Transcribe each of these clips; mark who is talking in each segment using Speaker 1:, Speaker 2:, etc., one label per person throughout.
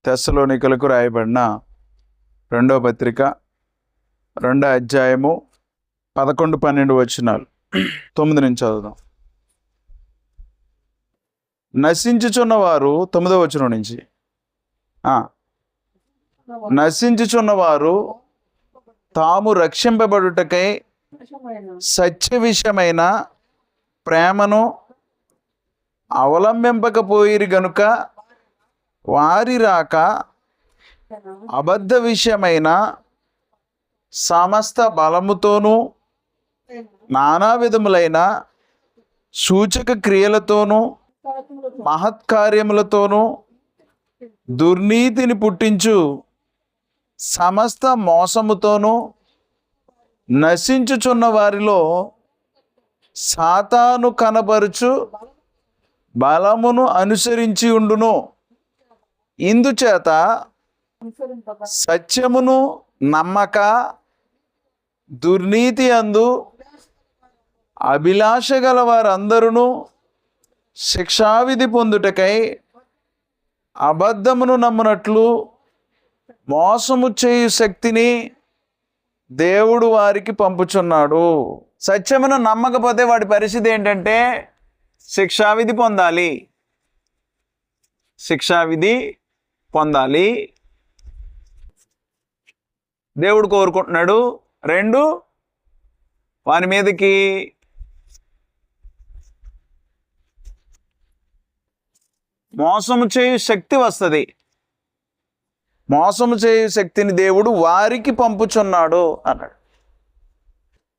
Speaker 1: తెస్సలోనికలకు రాయబడిన 2వ పత్రిక 2వ అధ్యాయము 11-12 వచనాలు 9 నుంచి చదువుదాం. నశించుచున్నవారు 9వ వచనం నుంచి నశించుచున్నవారు తాము రక్షింపబడుటకై సత్య విషయమైన ప్రేమను అవలంబింపకపోయిరి గనుక వారి రాక అబద్ధ విషయమైన సమస్త బలముతోనూ నానా విధములైన సూచక క్రియలతోనూ మహత్కార్యములతోనూ దుర్నీతిని పుట్టించు సమస్త మోసముతోనూ నశించుచున్న వారిలో సాతాను కనబరుచు బలమును అనుసరించి ఉండును. ఇందుచేత సత్యమును నమ్మక దుర్నీతి అందు అభిలాష గల వారందరూ శిక్షావిధి పొందుటకై అబద్ధమును నమ్మునట్లు మోసము చేయు శక్తిని దేవుడు వారికి పంపుచున్నాడు. సత్యమును నమ్మకపోతే వాడి పరిస్థితి ఏంటంటే శిక్షావిధి పొందాలి. శిక్షావిధి పొందాలి దేవుడు కోరుకుంటున్నాడు. 2, వాని మీదకి మోసము చేయు శక్తి వస్తుంది. మోసము చేయు శక్తిని దేవుడు వారికి పంపుచున్నాడు అన్నాడు.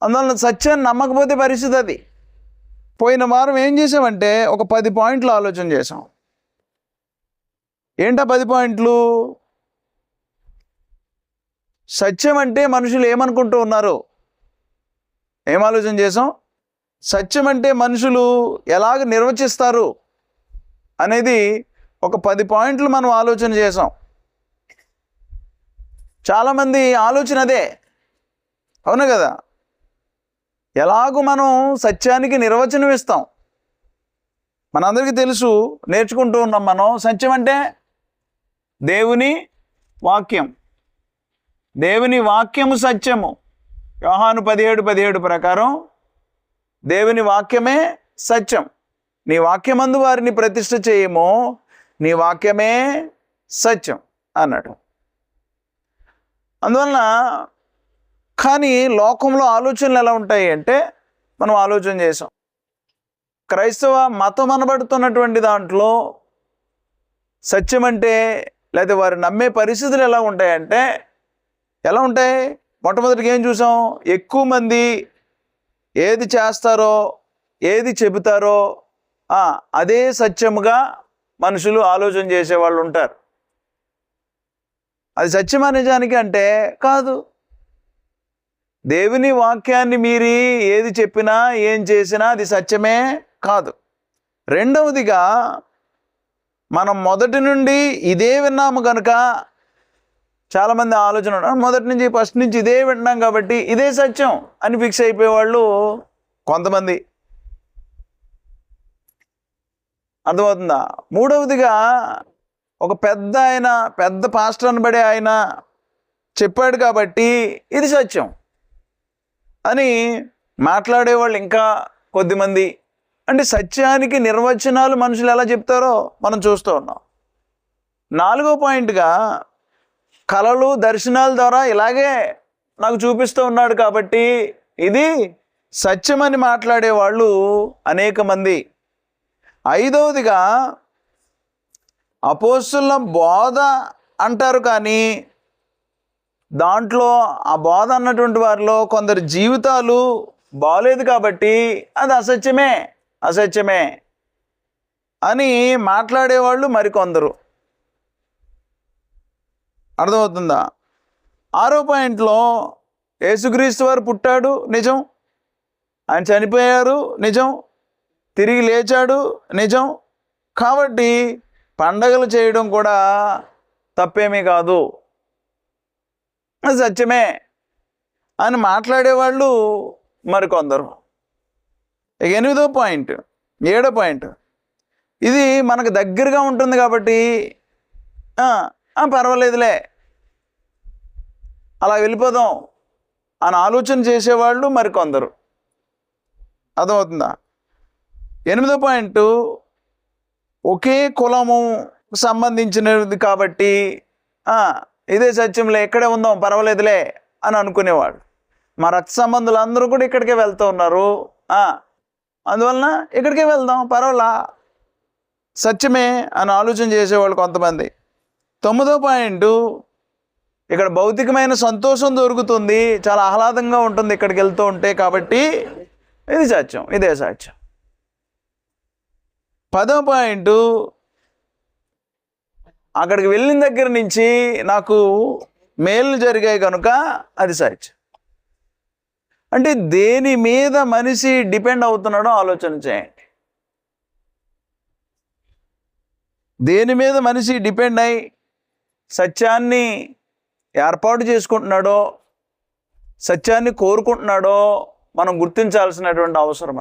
Speaker 1: అందువల్ల సత్యాన్ని నమ్మకపోతే పరిస్థితి అది. పోయిన వారం ఏం చేసామంటే ఒక 10 పాయింట్లు ఆలోచన చేసాం. ఏంటా 10 పాయింట్లు? సత్యం అంటే మనుషులు ఏమనుకుంటూ ఉన్నారు, ఏం ఆలోచన చేసాం? సత్యం అంటే మనుషులు ఎలాగ నిర్వచిస్తారు అనేది ఒక 10 పాయింట్లు మనం ఆలోచన చేసాం. చాలామంది ఆలోచన అదే, అవును కదా? ఎలాగూ మనం సత్యానికి నిర్వచనం ఇస్తాం. మనందరికీ తెలుసు, నేర్చుకుంటూ ఉన్నాం మనం. సత్యం అంటే దేవుని వాక్యం. దేవుని వాక్యము సత్యము. యోహాను 17:17 ప్రకారం దేవుని వాక్యమే సత్యం. నీ వాక్యమందు వారిని ప్రతిష్ఠ చేయము, నీ వాక్యమే సత్యం అన్నాడు. అందువలన కానీ లోకంలో ఆలోచనలు ఎలా ఉంటాయి అంటే మనం ఆలోచన చేసాం. క్రైస్తవ మతం అనబడుతున్నటువంటి దాంట్లో సత్యం అంటే లేదా వారు నమ్మే పరిస్థితులు ఎలా ఉంటాయంటే ఎలా ఉంటాయి? మొట్టమొదటిగా ఏం చూసాం? ఎక్కువ మంది ఏది చేస్తారో ఏది చెబుతారో అదే సత్యముగా మనుషులు ఆలోచన చేసేవాళ్ళు ఉంటారు. అది సత్యమా నిజానికి అంటే కాదు. దేవుని వాక్యాన్ని మీరి ఏది చెప్పినా ఏం చేసినా అది సత్యమే కాదు. రెండవదిగా మనం మొదటి నుండి ఇదే విన్నాము కనుక చాలామంది ఆలోచన ఫస్ట్ నుంచి ఇదే వింటున్నాం కాబట్టి ఇదే సత్యం అని ఫిక్స్ అయిపోయేవాళ్ళు కొంతమంది. అర్థమవుతుందా? మూడవదిగా ఒక పెద్ద పాస్టర్ అనబడే ఆయన చెప్పాడు కాబట్టి ఇది సత్యం అని మాట్లాడేవాళ్ళు ఇంకా కొద్దిమంది. అంటే సత్యానికి నిర్వచనాలు మనుషులు ఎలా చెప్తారో మనం చూస్తూ ఉన్నాం. 4వ పాయింట్గా కళలు దర్శనాల ద్వారా ఇలాగే నాకు చూపిస్తూ ఉన్నాడు కాబట్టి ఇది సత్యమని మాట్లాడేవాళ్ళు అనేక మంది. 5వదిగా అపోస్తుల బోధ అంటారు కానీ దాంట్లో ఆ బోధ అన్నటువంటి వారిలో కొందరి జీవితాలు బాగలేదు కాబట్టి అది అసత్యమే అని మాట్లాడేవాళ్ళు మరికొందరు. అర్థమవుతుందా? 6వ పాయింట్లో యేసుక్రీస్తు వారు పుట్టాడు నిజం, ఆయన చనిపోయారు నిజం, తిరిగి లేచాడు నిజం, కాబట్టి పండగలు చేయడం కూడా తప్పేమీ కాదు, అది సత్యమే అని మాట్లాడేవాళ్ళు మరికొందరు. 8వ పాయింట్ 7వ పాయింట్ ఇది మనకు దగ్గరగా ఉంటుంది కాబట్టి పర్వాలేదులే అలా వెళ్ళిపోదాం అని ఆలోచన చేసేవాళ్ళు మరికొందరు. అర్థమవుతుందా? 8వ పాయింట్, ఒకే కులము సంబంధించినది కాబట్టి ఇదే సత్యంలే, ఇక్కడే ఉందాం పర్వాలేదులే అని అనుకునేవాడు. మా రక్త సంబంధులు అందరూ కూడా ఇక్కడికే వెళ్తూ ఉన్నారు, అందువలన ఇక్కడికే వెళ్దాం పర్వాలా, సత్యమే అని ఆలోచన చేసేవాళ్ళు కొంతమంది. 9వ పాయింట్, ఇక్కడ భౌతికమైన సంతోషం దొరుకుతుంది, చాలా ఆహ్లాదంగా ఉంటుంది ఇక్కడికి వెళ్తూ ఉంటే, కాబట్టి ఇది సత్యం, ఇదే సత్యం. 10వ పాయింట్, అక్కడికి వెళ్ళిన దగ్గర నుంచి నాకు మేలు జరిగాయి కనుక అది సత్యం. అంటే దేని మీద మనిషి డిపెండ్ అవుతున్నాడో ఆలోచన చేయండి. దేని మీద మనిషి డిపెండ్ అయి సత్యాన్ని ఏర్పాటు చేసుకుంటున్నాడో, సత్యాన్ని కోరుకుంటున్నాడో మనం గుర్తించాల్సినటువంటి అవసరం.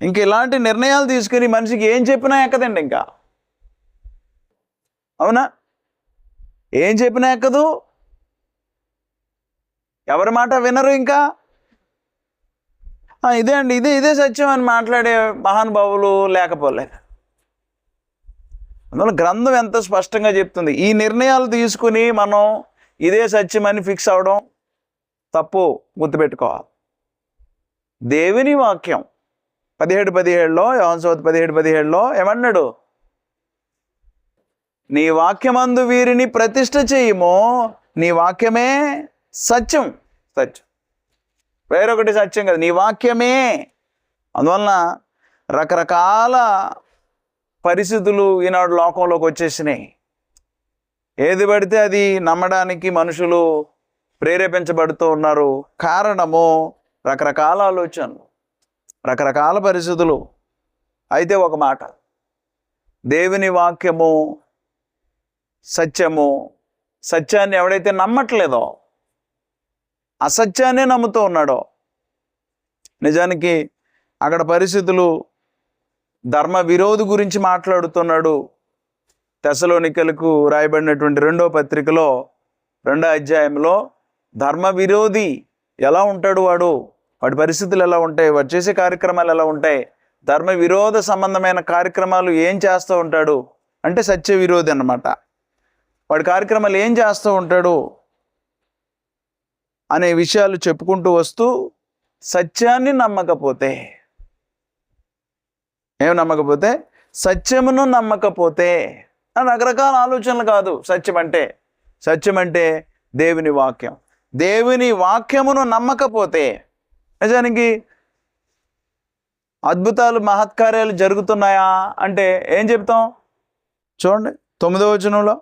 Speaker 1: ఇంక ఇలాంటి నిర్ణయాలు తీసుకుని మనిషికి ఏం చెప్పినా ఎక్కదండి. ఇంకా అవునా? ఏం చెప్పినా ఎక్కదు, ఎవరి మాట వినరు. ఇంకా ఇదే అండి, ఇదే సత్యం అని మాట్లాడే మహానుభావులు లేకపోలేదు. అందువల్ల గ్రంథం ఎంత స్పష్టంగా చెప్తుంది. ఈ నిర్ణయాలు తీసుకుని మనం ఇదే సత్యం అని ఫిక్స్ అవడం తప్పు, గుర్తుపెట్టుకోవాలి. దేవుని వాక్యం 17:17 యోహాను సువార్త 17:17 ఏమన్నాడు? నీ వాక్యమందు వీరిని ప్రతిష్ఠ చేయము, నీ వాక్యమే సత్యం. సత్యం వేరొకటి సత్యం కదా, నీ వాక్యమే. అందువలన రకరకాల పరిస్థితులు ఈనాడు లోకంలోకి వచ్చేసినాయి. ఏది పడితే అది నమ్మడానికి మనుషులు ప్రేరేపించబడుతూ ఉన్నారు. కారణము రకరకాల ఆలోచనలు, రకరకాల పరిస్థితులు. అయితే ఒక మాట, దేవుని వాక్యము సత్యము. సత్యాన్ని ఎవడైతే నమ్మట్లేదో, అసత్యాన్నే నమ్ముతూ ఉన్నాడో, నిజానికి అక్కడ పరిస్థితులు ధర్మ విరోధి గురించి మాట్లాడుతున్నాడు. తెస్సలోనికలకు రాయబడినటువంటి 2వ పత్రికలో 2వ అధ్యాయంలో ధర్మ విరోధి ఎలా ఉంటాడు, వాడి పరిస్థితులు ఎలా ఉంటాయి, వాడు చేసే కార్యక్రమాలు ఎలా ఉంటాయి, ధర్మ విరోధ సంబంధమైన కార్యక్రమాలు ఏం చేస్తూ ఉంటాడు అంటే సత్య విరోధి అన్నమాట. వాడి కార్యక్రమాలు ఏం చేస్తూ ఉంటాడు అనే విషయాలు చెప్పుకుంటూ వస్తూ, సత్యాన్ని నమ్మకపోతే, సత్యమును నమ్మకపోతే, రకరకాల ఆలోచనలు కాదు. సత్యం అంటే దేవుని వాక్యం. దేవుని వాక్యమును నమ్మకపోతే, నిజానికి అద్భుతాలు మహత్కార్యాలు జరుగుతున్నాయా అంటే ఏం చెప్తాం? చూడండి 9వ వచనంలో,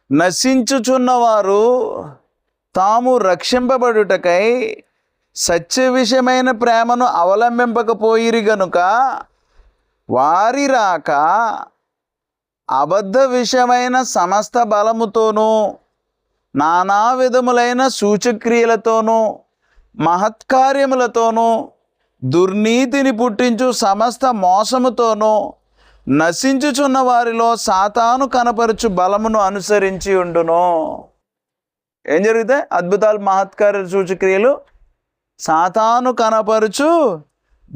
Speaker 1: నశించుచున్నవారు తాము రక్షింపబడుటకై సత్య విషయమైన ప్రేమను అవలంబింపకపోయిరి గనుక వారి రాక అబద్ధ విషయమైన సమస్త బలముతోనూ నానా విధములైన సూచక్రియలతోనూ మహత్కార్యములతోనూ దుర్నీతిని పుట్టించు సమస్త మోసముతోనూ నశించుచున్న వారిలో సాతాను కనపరచు బలమును అనుసరించి ఉండును. ఏం జరుగుతాయి? అద్భుతాలు, మహత్కార్య, సూచక్రియలు సాతాను కనపరచు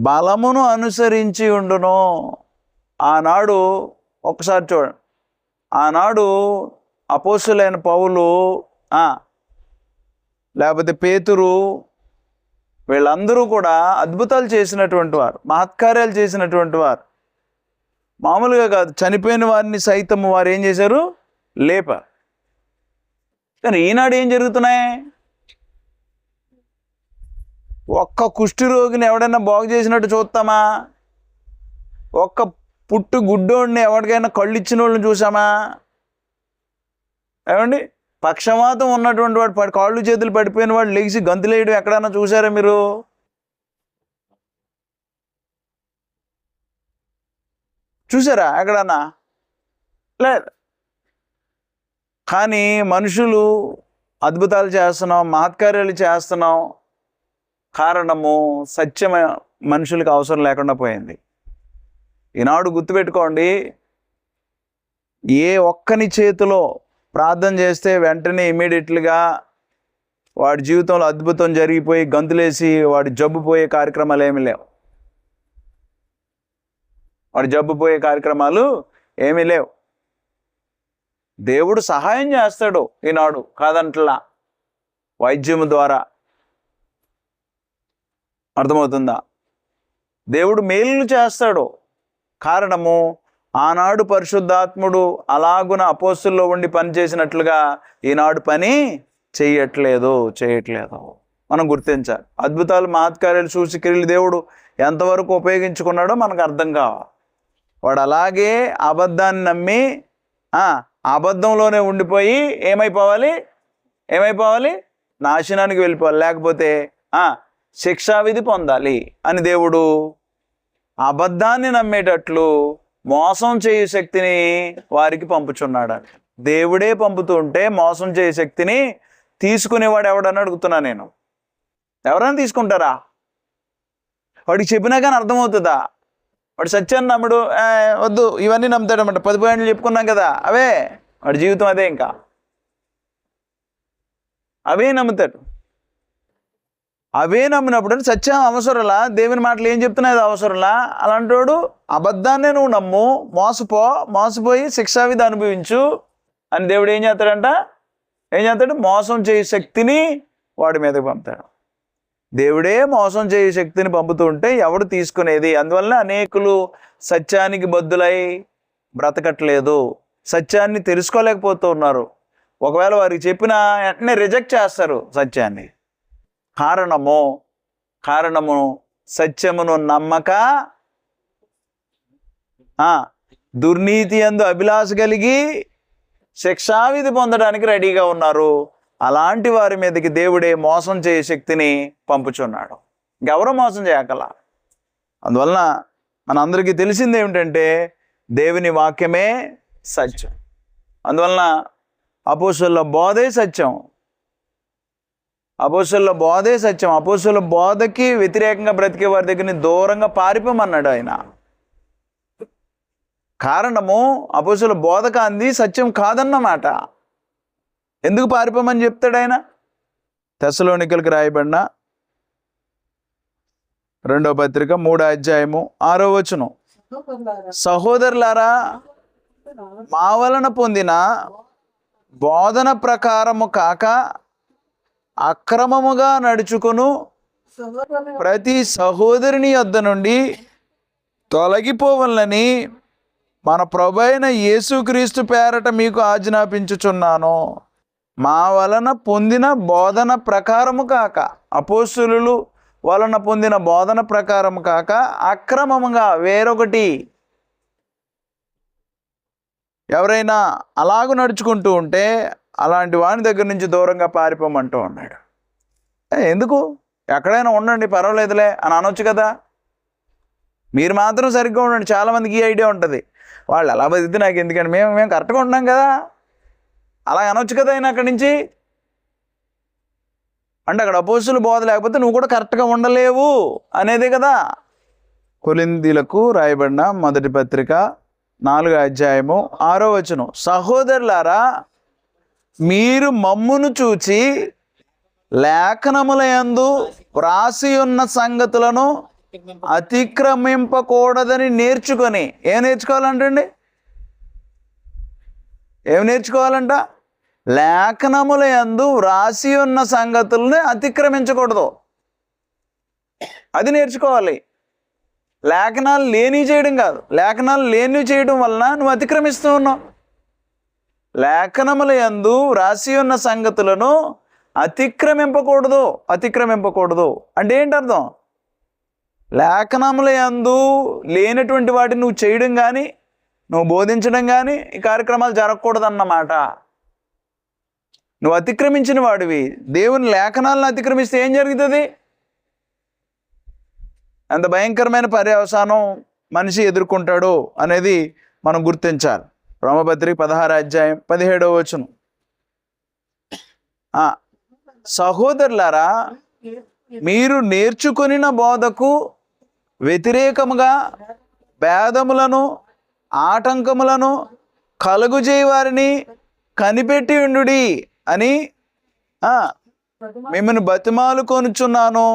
Speaker 1: బలమును అనుసరించి ఉండును. ఆనాడు ఒకసారి చూడండి, ఆనాడు అపోస్తులైన పౌలు, లేకపోతే పేతురు, వీళ్ళందరూ కూడా అద్భుతాలు చేసినటువంటి వారు, మహత్కార్యాలు చేసినటువంటి వారు. మామూలుగా కాదు, చనిపోయిన వారిని సైతం వారు ఏం చేశారు? లేపారు. కానీ ఈనాడు ఏం జరుగుతున్నాయి? ఒక్క కుష్టి రోగిని ఎవడైనా బాగు చేసినట్టు చూస్తామా? ఒక్క పుట్టు గుడ్డోడిని ఎవరికైనా కళ్ళు ఇచ్చిన వాళ్ళని చూసామా? ఏమండి, పక్షవాతం ఉన్నటువంటి వాడు కాళ్ళు చేతులు పడిపోయిన వాడు లెగిసి గంతులేయడం ఎక్కడైనా చూసారా మీరు? చూసారా ఎక్కడన్నా? లేదు. కానీ మనుషులు అద్భుతాలు చేస్తున్నాం, మహత్కార్యాలు చేస్తున్నాం, కారణము సత్యం మనుషులకు అవసరం లేకుండా పోయింది. ఈనాడు గుర్తుపెట్టుకోండి, ఏ ఒక్కని చేతిలో ప్రార్థన చేస్తే వెంటనే ఇమీడియట్లుగా వాడి జీవితంలో అద్భుతం జరిగిపోయి గంతులేసి వాడి జబ్బు పోయే కార్యక్రమాలు ఏమీ లేవు. వాడి జబ్బు పోయే కార్యక్రమాలు ఏమీ లేవు. దేవుడు సహాయం చేస్తాడు ఈనాడు, కాదంటలా, వైద్యము ద్వారా. అర్థమవుతుందా? దేవుడు మేలులు చేస్తాడు. కారణము, ఆనాడు పరిశుద్ధాత్ముడు అలాగున అపోస్తుల్లో ఉండి పని చేసినట్లుగా ఈనాడు పని చేయట్లేదు. మనం గుర్తించాలి. అద్భుతాలు, మహత్కార్యాలు, సూచక్రియలు దేవుడు ఎంతవరకు ఉపయోగించుకున్నాడో మనకు అర్థం కావాలి. వాడు అలాగే అబద్ధాన్ని నమ్మి అబద్ధంలోనే ఉండిపోయి ఏమైపోవాలి? నాశనానికి వెళ్ళిపోవాలి. లేకపోతే శిక్షావిధి పొందాలి అని దేవుడు అబద్ధాన్ని నమ్మేటట్లు మోసం చేయు శక్తిని వారికి పంపుచున్నాడు. దేవుడే పంపుతూ ఉంటే మోసం చేయు శక్తిని తీసుకునేవాడు ఎవడని అడుగుతున్నా నేను. ఎవరైనా తీసుకుంటారా? వాడికి చెప్పినా కానీ అర్థమవుతుందా? వాడు సత్యాన్ని నమ్ముడు, వద్దు ఇవన్నీ నమ్ముతాడన్నమాట. 10 పాయింట్లు చెప్పుకున్నాం కదా, అవే వాడి జీవితం, అదే ఇంకా అవే నమ్ముతాడు. అవే నమ్మినప్పుడు సత్యం అవసరంలా, దేవుని మాటలు ఏం చెప్తున్నా అది అవసరంలా. అలాంటోడు అబద్ధాన్నే నువ్వు నమ్ము, మోసపోయి శిక్షావిధి అనుభవించు అని దేవుడు ఏం చేస్తాడు? మోసం చేయ శక్తిని వాడి మీదకి పంపుతాడు. దేవుడే మోసం చేయ శక్తిని పంపుతూ ఉంటే ఎవడు తీసుకునేది? అందువల్ల అనేకులు సత్యానికి బద్దులై బ్రతకట్లేదు, సత్యాన్ని తెలుసుకోలేకపోతూ ఉన్నారు. ఒకవేళ వారికి చెప్పినా వెంటనే రిజెక్ట్ చేస్తారు సత్యాన్ని. కారణము సత్యమును నమ్మక దుర్నీతి యందు అభిలాష కలిగి శిక్షావిధి పొందడానికి రెడీగా ఉన్నారు. అలాంటి వారి మీదకి దేవుడే మోసం చేయ శక్తిని పంపుచున్నాడు. ఇంకెవరో మోసం చేయకల. అందువలన మనందరికీ తెలిసింది ఏమిటంటే దేవుని వాక్యమే సత్యం. అందువలన అపోస్తలుల బోధే సత్యం. అపోస్తలుల బోధకి వ్యతిరేకంగా బ్రతికే వారి దగ్గర దూరంగా పారిపోమన్నాడు ఆయన. కారణము, అపోస్తలుల బోధ కాంది సత్యం కాదన్నమాట. ఎందుకు పారిపోమని చెప్తాడు ఆయన? తెస్సలోనికలకు రాయబడిన 2వ పత్రిక 3వ అధ్యాయము 6వ వచనం, సహోదరులారా, మా వలన పొందిన బోధన ప్రకారము కాక అక్రమముగా నడుచుకును ప్రతి సహోదరుని యొద్ద నుండి తొలగిపోవాలని మన ప్రభువైన యేసుక్రీస్తు పేరట మీకు ఆజ్ఞాపించుచున్నాను. మా వలన పొందిన బోధన ప్రకారము కాక, అపోస్తలులు వలన పొందిన బోధన ప్రకారము కాక అక్రమముగా వేరొకటి ఎవరైనా అలాగూ నడుచుకుంటూ ఉంటే అలాంటి వాని దగ్గర నుంచి దూరంగా పారిపోమంటూ ఉన్నాడు. ఎందుకు? ఎక్కడైనా ఉండండి, పర్వాలేదులే అని అనొచ్చు కదా. మీరు మాత్రం సరిగ్గా ఉండండి. చాలామందికి ఈ ఐడియా ఉంటుంది, వాళ్ళు ఎలా బతికితే నాకు ఎందుకండి, మేము కరెక్ట్గా ఉంటున్నాం కదా, అలా అనొచ్చు కదా ఆయన అక్కడి నుంచి. అంటే అక్కడ అపోస్తలుల బోధ లేకపోతే నువ్వు కూడా కరెక్ట్గా ఉండలేవు అనేదే కదా. కొరింథీయులకు రాయబడిన 1వ పత్రిక 4వ అధ్యాయము 6వ వచనం, సహోదరులారా, మీరు మమ్మును చూచి లేఖనముల యందు వ్రాసి ఉన్న సంగతులను అతిక్రమింపకూడదని నేర్చుకొని. ఏం నేర్చుకోవాలంటండి? ఏం నేర్చుకోవాలంట? లేఖనముల యందు వ్రాసి ఉన్న సంగతులను అతిక్రమించకూడదు, అది నేర్చుకోవాలి. లేఖనాలు లేని చేయడం కాదు, లేఖనాలు లేని చేయడం వలన నువ్వు అతిక్రమిస్తూ ఉన్నావు. లేఖనముల యందు వ్రాసి ఉన్న సంగతులను అతిక్రమింపకూడదు అంటే ఏంటి అర్థం? లేఖనముల యందు లేనటువంటి వాటిని నువ్వు చేయడం కానీ, నువ్వు బోధించడం కానీ ఈ కార్యక్రమాలు జరగకూడదన్నమాట. నువ్వు అతిక్రమించిన వాడివి. దేవుని లేఖనాలను అతిక్రమిస్తే ఏం జరుగుతుంది? అంత భయంకరమైన పర్యవసానం మనిషి ఎదుర్కొంటాడు అనేది మనం గుర్తించాలి. రోమపత్రిక 16వ అధ్యాయం 17వ వచనం, సహోదరులారా, మీరు నేర్చుకొనిన బోధకు వ్యతిరేకముగా భేదములను, ఆటంకములను, కలుగు చేయవారిని కనిపెట్టి ఉండుడి అని మిమ్మల్ని బతిమాలు కొనుచున్నాను,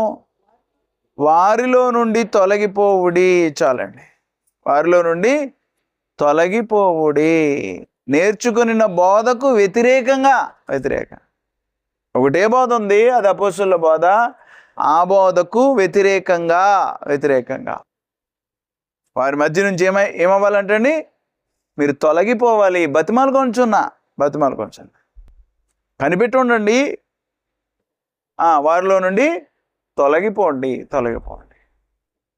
Speaker 1: వారిలో నుండి తొలగిపోవుడి. చాలండి. వారిలో నుండి తొలగిపోవుడి. నేర్చుకున్న బోధకు వ్యతిరేకంగా ఒకటే బోధ ఉంది, అది అపోస్తలుల బోధ. ఆ బోధకు వ్యతిరేకంగా వారి మధ్య నుంచి ఏమవ్వాలంటండి? మీరు తొలగిపోవాలి. బతిమాలు కొంచున్నా కనిపెట్టి ఉండండి. వారిలో నుండి తొలగిపోండి.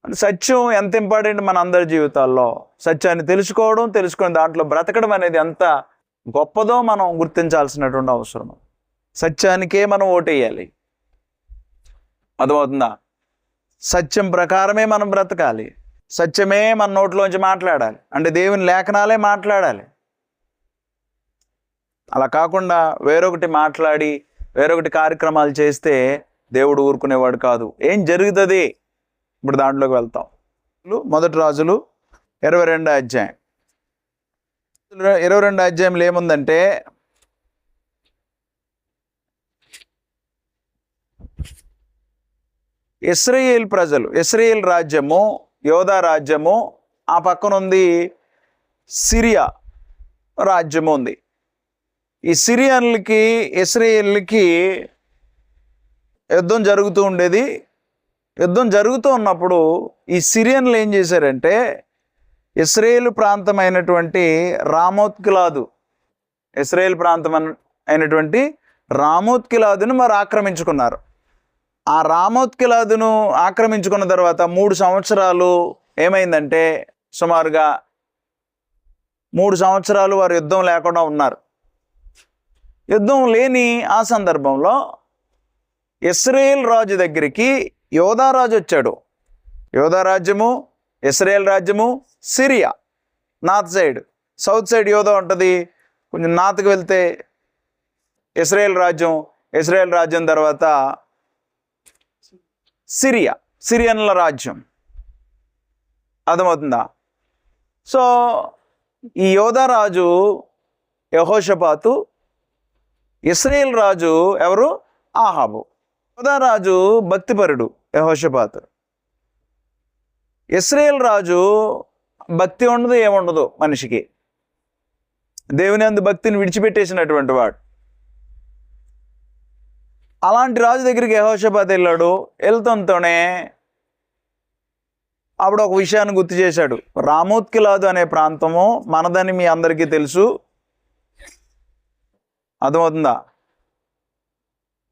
Speaker 1: సత్యం ఎంత ఇంపార్టెంట్ మన అందరి జీవితాల్లో. సత్యాన్ని తెలుసుకొని దాంట్లో బ్రతకడం అనేది ఎంత గొప్పదో మనం గుర్తించాల్సినటువంటి అవసరం. సత్యానికే మనం ఓటేయాలి. అర్థమవుతుందా? సత్యం ప్రకారమే మనం బ్రతకాలి. సత్యమే మన నోట్లోంచి మాట్లాడాలి. అంటే దేవుని లేఖనాలే మాట్లాడాలి. అలా కాకుండా వేరొకటి మాట్లాడి వేరొకటి కార్యక్రమాలు చేస్తే దేవుడు ఊరుకునేవాడు కాదు. ఏం జరుగుతుంది? ఇప్పుడు దాంట్లోకి వెళ్తాం. మొదటి రాజులు 22వ అధ్యాయం. 22వ అధ్యాయంలో ఏముందంటే, ఇశ్రాయేల్ ప్రజలు, ఇశ్రాయేల్ రాజ్యము, యోధా రాజ్యము, ఆ పక్కన ఉంది సిరియా రాజ్యము ఉంది. ఈ సిరియన్లకి ఇశ్రాయేల్కి యుద్ధం జరుగుతూ ఉండేది. యుద్ధం జరుగుతూ ఉన్నప్పుడు ఈ సిరియన్లు ఏం చేశారంటే, ఇశ్రాయేలు ప్రాంతమైనటువంటి రామోత్గిలాదును మరి ఆక్రమించుకున్నారు. ఆ రామోత్గిలాదును ఆక్రమించుకున్న తర్వాత 3 సంవత్సరాలు ఏమైందంటే, సుమారుగా 3 సంవత్సరాలు వారు యుద్ధం లేకుండా ఉన్నారు. యుద్ధం లేని ఆ సందర్భంలో ఇశ్రాయేల్ రాజు దగ్గరికి యోధా రాజు వచ్చాడు. యోధా రాజ్యము, ఇశ్రాయేల్ రాజ్యము, Syria north side, south side యోధా ఉంటుంది. కొంచెం నార్త్కి వెళ్తే ఇశ్రాయేల్ రాజ్యం తర్వాత సిరియన్ల రాజ్యం. అర్థమవుతుందా? సో ఈ యోధా రాజు యెహోషాపాతు, ఇశ్రాయేల్ రాజు ఎవరు? ఆహాబు. యోధా రాజు భక్తిపరుడు యెహోషాపాతు. ఇశ్రాయేల్ రాజు భక్తి ఉండదు, ఏముండదు మనిషికి. దేవుని అందు భక్తిని విడిచిపెట్టేసినటువంటి వాడు. అలాంటి రాజు దగ్గరికి యెహోషాపాతు వెళ్ళాడు. వెళ్తుంటూనే అప్పుడు ఒక విషయాన్ని గుర్తు చేశాడు. రామోత్గిలాదు అనే ప్రాంతము మనదని మీ అందరికీ తెలుసు. అర్థమవుతుందా?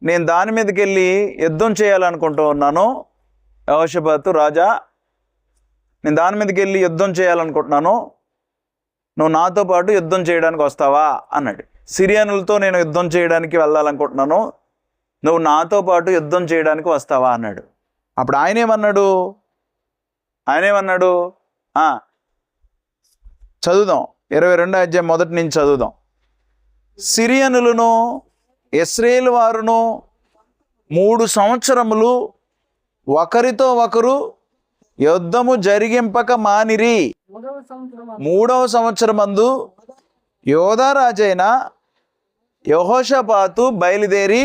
Speaker 1: నేను దాని మీదకి వెళ్ళి యుద్ధం చేయాలనుకుంటూ ఉన్నాను. యెహోషాపాతు, రాజా, నేను దాని మీదకి వెళ్ళి యుద్ధం చేయాలనుకుంటున్నాను, నువ్వు నాతో పాటు యుద్ధం చేయడానికి వస్తావా అన్నాడు. సిరియనులతో నేను యుద్ధం చేయడానికి వెళ్ళాలనుకుంటున్నాను, నువ్వు నాతో పాటు యుద్ధం చేయడానికి వస్తావా అన్నాడు. అప్పుడు ఆయన ఏమన్నాడు? చదువుదాం. 22వ అధ్యాయం మొదటి నుంచి చదువుదాం. సిరియనులను ఇశ్రాయేలు వారును 3 సంవత్సరములు ఒకరితో ఒకరు యుద్ధము జరిగింపక మానిరి. 3వ సంవత్సరమందు యోధా రాజైన యెహోషాపాతు బయలుదేరి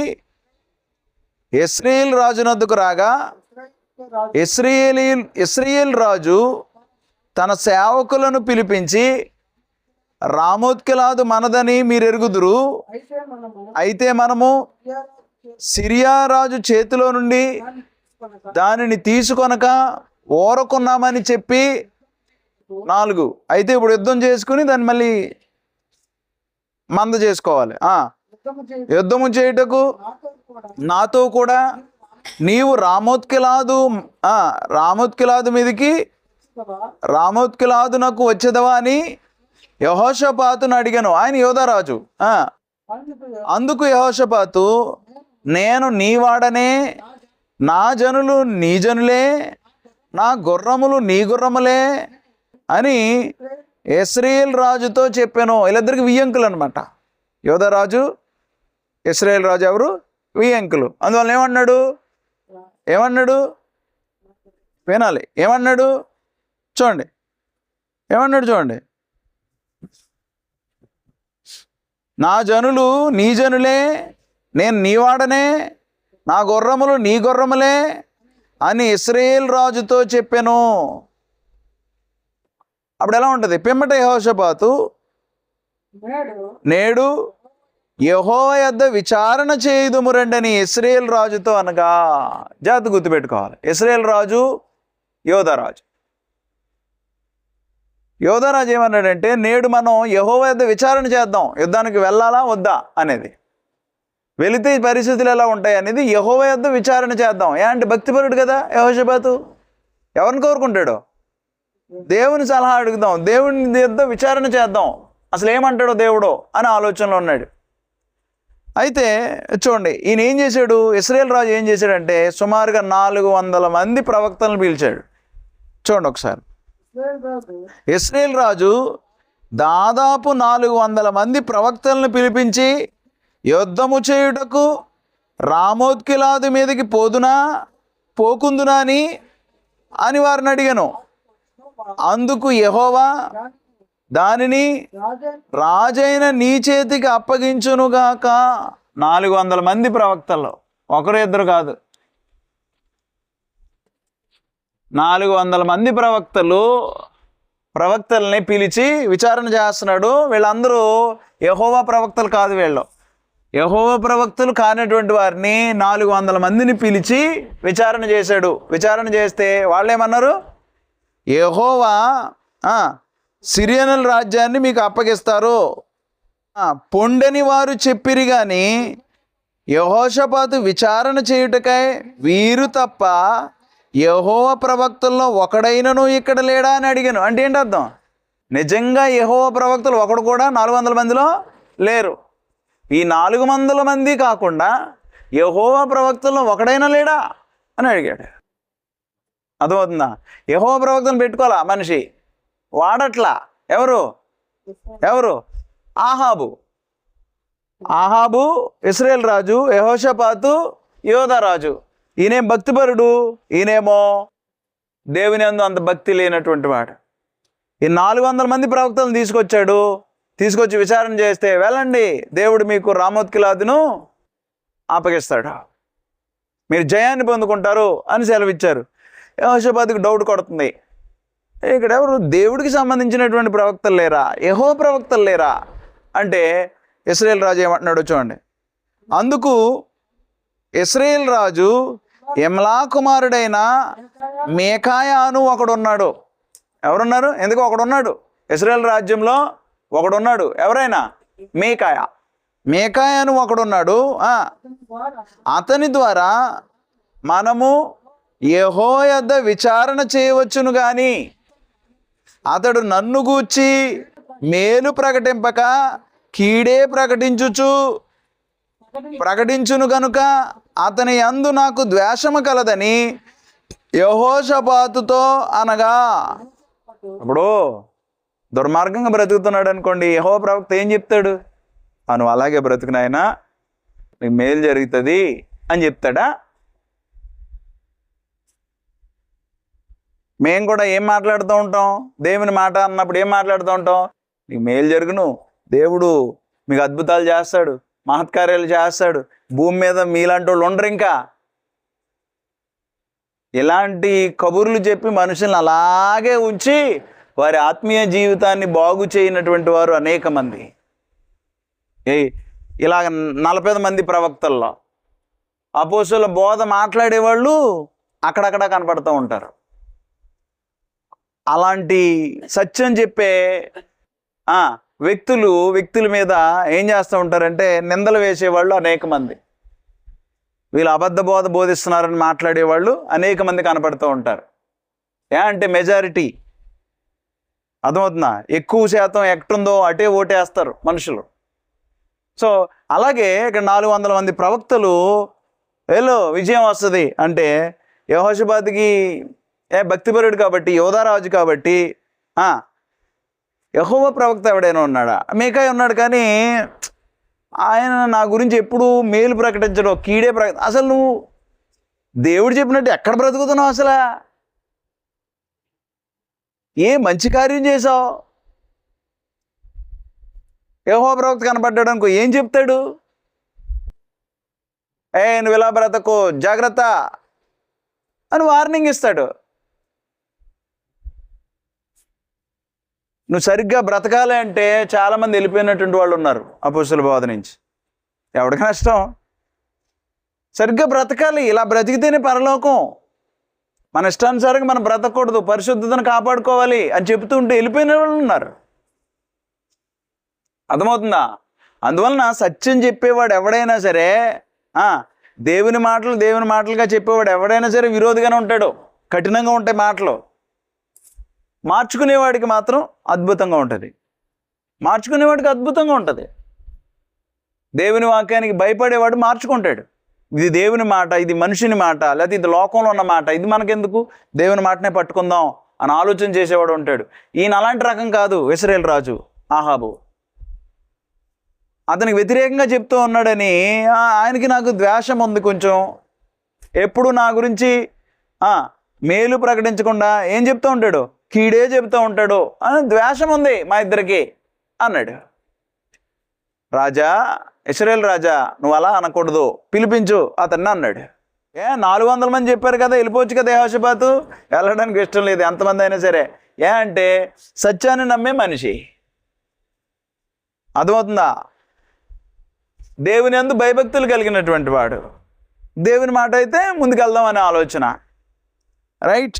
Speaker 1: ఇశ్రాయేల్ రాజునొద్దకు రాగా, ఇశ్రాయేల్ రాజు తన సేవకులను పిలిపించి, రామోత్గిలాదు మనదని మీరెరుగుదురు, అయితే మనము సిరియా రాజు చేతిలో నుండి దానిని తీసుకొనక ఓరకున్నామని చెప్పి 4. అయితే ఇప్పుడు యుద్ధం చేసుకుని దాన్ని మళ్ళీ మంద చేసుకోవాలి. యుద్ధము చేయుటకు నాతో కూడా నీవు రామోత్గిలాదు మీదికి రామోత్గిలాదునకు వచ్చేదవా అని యెహోషాపాతును అడిగాను. ఆయన యోధారాజు. అందుకు యెహోషాపాతు, నేను నీ వాడనే, నా జనులు నీ జనులే, నా గుర్రములు నీ గుర్రములే అని ఇశ్రాయేల్ రాజుతో చెప్పాను. వీళ్ళిద్దరికి వియ్యంకులు అనమాట. యోధా రాజు, ఇశ్రాయేల్ రాజు ఎవరు? వియ్యంకులు. అందువల్ల ఏమన్నాడు వినాలి. ఏమన్నాడు చూడండి. నా జనులు నీ జనులే, నేను నీ వాడనే, నా గుర్రములు నీ గుర్రములే అని ఇశ్రాయేలు రాజుతో చెప్పెను. అప్పుడు ఎలా ఉంటుంది? పిమ్మట యెహోషాపాతు, నేడు యెహోవా యొద్ద విచారణ చేయుదుము రండని ఇశ్రాయేలు రాజుతో అనగా, జాగ్రత్త గుర్తుపెట్టుకోవాలి, ఇశ్రాయేలు రాజు యోధారాజు. యోధారాజు ఏమన్నాడంటే, నేడు మనం యెహోవా యొద్ద విచారణ చేద్దాం, యుద్ధానికి వెళ్ళాలా వద్దా అనేది, వెళితే పరిస్థితులు ఎలా ఉంటాయి అనేది యెహోవా యొద్ద విచారణ చేద్దాం. అంటే భక్తిపరుడు కదా యెహోషాపాతు, ఎవరిని కోరుకుంటాడు? దేవుని సలహా అడుగుదాం, దేవుని యొద్ద విచారణ చేద్దాం, అసలు ఏమంటాడో దేవుడు అని ఆలోచనలో ఉన్నాడు. అయితే చూడండి, ఈయన ఏం చేశాడు? ఇశ్రాయేలు రాజు ఏం చేశాడంటే సుమారుగా 400 మంది ప్రవక్తలను పిలిచాడు. చూడండి ఒకసారి, ఇశ్రాయేలు రాజు దాదాపు 400 మంది ప్రవక్తలను పిలిపించి, యుద్ధము చేయుటకు రామోత్గిలాదు మీదకి పోకుందునా అని వారిని అడిగాను. అందుకు యెహోవా దానిని రాజైన నీ చేతికి అప్పగించునుగాక. 400 మంది ప్రవక్తలు, ఒకరు ఇద్దరు కాదు, 400 మంది ప్రవక్తల్ని పిలిచి విచారణ చేస్తున్నాడు. వీళ్ళందరూ యెహోవా ప్రవక్తలు కాదు, వీళ్ళు యెహోవా ప్రవక్తలు కానటువంటి వారిని 400 మందిని పిలిచి విచారణ చేశాడు. విచారణ చేస్తే వాళ్ళు ఏమన్నారు? యెహోవా సిరియనుల రాజ్యాన్ని మీకు అప్పగిస్తారు పొండని వారు చెప్పిరి. కానీ యెహోషాపాతు విచారణ చేయుటకై వీరు తప్ప యెహోవా ప్రవక్తల్లో ఒకడైనను ఇక్కడ లేడా అని అడిగాను. అంటే ఏంటి అర్థం? నిజంగా యెహోవా ప్రవక్తలు ఒకడు కూడా 400 మందిలో లేరు. ఈ 400 మంది కాకుండా యెహోవా ప్రవక్తల్లో ఒకడైనా లేడా అని అడిగాడు. అర్థమవుతుందా? యెహోవా ప్రవక్తను పెట్టుకోవాలా మనిషి, వాడట్లా. ఎవరు? ఆహాబు ఇశ్రాయేలు రాజు, యెహోషాపాతు యోధారాజు. ఈయనేం భక్తిపరుడు, ఈయనేమో దేవుని యందు అంత భక్తి లేనటువంటి వాడు. ఈ 400 మంది ప్రవక్తలను తీసుకొచ్చి విచారణ చేస్తే, వెళ్ళండి, దేవుడు మీకు రామోత్గిలాదును అప్పగిస్తాడు, మీరు జయాన్ని పొందుకుంటారు అని సెలవిచ్చారు. యెహోషాపాతుకి డౌట్ కొడుతుంది, ఇక్కడ ఎవరు దేవుడికి సంబంధించినటువంటి ప్రవక్తలు లేరా, యెహోవా ప్రవక్తలు లేరా అంటే ఇశ్రాయేలు రాజు ఏమంటున్నాడు చూడండి. అందుకు ఇశ్రాయేలు రాజు, యెమ్లా కుమారుడైన మీకాయా అను ఒకడున్నాడు. ఎవరున్నారు? ఎందుకు ఒకడున్నాడు? ఇశ్రాయేలు రాజ్యంలో ఒకడున్నాడు. ఎవరైనా? మీకాయా అని ఒకడున్నాడు. అతని ద్వారా మనము యెహోవా యొద్ద విచారణ చేయవచ్చును గాని అతడు నన్ను గూర్చి మేలు ప్రకటింపక కీడే ప్రకటించును గనుక అతని యందు నాకు ద్వేషము కలదని యెహోషాపాతుతో అనగా. ఇప్పుడు దుర్మార్గంగా బ్రతుకుతున్నాడు అనుకోండి, యెహోవా ప్రవక్త ఏం చెప్తాడు? నువ్వు అలాగే బ్రతుకునైనా నీకు మేలు జరుగుతుంది అని చెప్తాడా? మేము కూడా ఏం మాట్లాడుతూ ఉంటాం? దేవుని మాట అన్నప్పుడు ఏం మాట్లాడుతూ ఉంటాం? నీకు మేలు జరుగును, దేవుడు మీకు అద్భుతాలు చేస్తాడు, మహత్కార్యాలు చేస్తాడు, భూమి మీద మీలాంటి వాళ్ళు ఉండరు. ఇంకా ఇలాంటి కబుర్లు చెప్పి మనుషులను అలాగే ఉంచి వారి ఆత్మీయ జీవితాన్ని బాగు చేయనటువంటి వారు అనేక మంది. ఇలాగ 40 మంది ప్రవక్తల్లో అపోస్తలుల బోధ మాట్లాడేవాళ్ళు అక్కడక్కడ కనపడుతూ ఉంటారు. అలాంటి సత్యం చెప్పే వ్యక్తుల మీద ఏం చేస్తూ ఉంటారంటే నిందలు వేసేవాళ్ళు అనేక మంది. వీళ్ళు అబద్ధ బోధ బోధిస్తున్నారని మాట్లాడేవాళ్ళు అనేక మంది కనపడుతూ ఉంటారు. అంటే మెజారిటీ, అర్థమవుతుందా? ఎక్కువ శాతం ఎక్కడుందో అటే ఓటేస్తారు మనుషులు. సో అలాగే ఇక్కడ 400 మంది ప్రవక్తలు విజయం వస్తుంది అంటే యెహోషాపాతుకి భక్తిపరుడు కాబట్టి, యోధారాజు కాబట్టి, యెహోవా ప్రవక్త ఎవడైనా ఉన్నాడా? మీకాయా ఉన్నాడు, కానీ ఆయన నా గురించి ఎప్పుడు మేలు ప్రకటించడం, కీడే అసలు నువ్వు దేవుడు చెప్పినట్టు ఎక్కడ బ్రతుకుతున్నావు? అసలు ఏ మంచి కార్యం చేసావు? యెహోవా ప్రవక్త కనపడ్డాడు అనుకో, ఏం చెప్తాడు? నువ్వు ఇలా బ్రతకు, జాగ్రత్త అని వార్నింగ్ ఇస్తాడు. నువ్వు సరిగ్గా బ్రతకాలి అంటే చాలామంది వెళ్ళిపోయినటువంటి వాళ్ళు ఉన్నారు అపొస్తలుల బోధ నుంచి. ఎవడికి నష్టం? సరిగ్గా బ్రతకాలి, ఇలా బ్రతికితేనే పరలోకం. మన ఇష్టానుసారంగా మనం బ్రతకూడదు, పరిశుద్ధతను కాపాడుకోవాలి అని చెబుతూ ఉంటే వెళ్ళిపోయిన వాళ్ళు ఉన్నారు. అర్థమవుతుందా? అందువలన సత్యం చెప్పేవాడు ఎవడైనా సరే, దేవుని మాటలుగా చెప్పేవాడు ఎవడైనా సరే విరోధిగానే ఉంటాడు. కఠినంగా ఉంటాయి మాటలు. మార్చుకునేవాడికి మాత్రం అద్భుతంగా ఉంటుంది. దేవుని వాక్యానికి భయపడేవాడు మార్చుకుంటాడు. ఇది దేవుని మాట, ఇది మనిషిని మాట, లేకపోతే ఇది లోకంలో ఉన్న మాట, ఇది మనకెందుకు, దేవుని మాటనే పట్టుకుందాం అని ఆలోచన చేసేవాడు ఉంటాడు. ఈయన అలాంటి రకం కాదు. ఇశ్రాయేలు రాజు ఆహాబు అతనికి వ్యతిరేకంగా చెప్తూ ఉన్నాడని ఆయనకి నాకు ద్వేషం ఉంది కొంచెం. ఎప్పుడు నా గురించి మేలు ప్రకటించకుండా ఏం చెప్తూ ఉంటాడు? కీడే చెప్తూ ఉంటాడు అని ద్వేషం ఉంది మా ఇద్దరికి అన్నాడు. రాజా, ఇశ్రాయేలు రాజా, నువ్వు అలా అనకూడదు, పిలిపించు అతన్ని అన్నాడు. 400 మంది చెప్పారు కదా, వెళ్ళిపోవచ్చు కదా యెహోషాపాతు. వెళ్ళడానికి ఇష్టం లేదు ఎంతమంది అయినా సరే. అంటే సత్యాన్ని నమ్మే మనిషి. అర్థమవుతుందా? దేవుని యందు భయభక్తులు కలిగినటువంటి వాడు. దేవుని మాట అయితే ముందుకెళ్దాం అనే ఆలోచన. రైట్,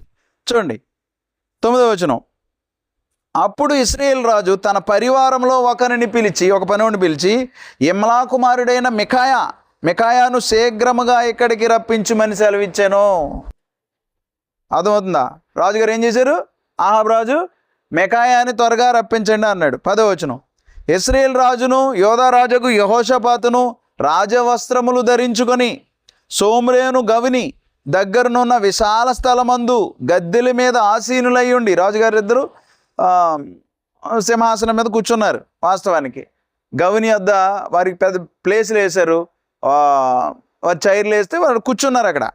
Speaker 1: చూడండి 9వ వచనం. అప్పుడు ఇశ్రాయేలు రాజు తన పరివారంలో ఒక పనివాడిని పిలిచి ఇమ్లా కుమారుడైన మికాయాను శీఘ్రముగా ఇక్కడికి రప్పించుమని సెలవిచ్చాను. అర్థమవుతుందా? రాజుగారు ఏం చేశారు? ఆహాబు రాజు మికాయాని త్వరగా రప్పించండి అన్నాడు. 10వ వచనం. ఇశ్రాయేలు రాజును యోధా రాజుకు యెహోషాపాతును రాజవస్త్రములు ధరించుకొని సోమ్రేను గవిని దగ్గరనున్న విశాల స్థలమందు గద్దెల మీద ఆసీనులై ఉండి, రాజుగారు ఇద్దరు సింహాసనం మీద కూర్చున్నారు. వాస్తవానికి గవిని వద్ద వారికి పెద్ద ప్లేసులు వేశారు, వారి చైర్లు వేస్తే వారు కూర్చున్నారు అక్కడ.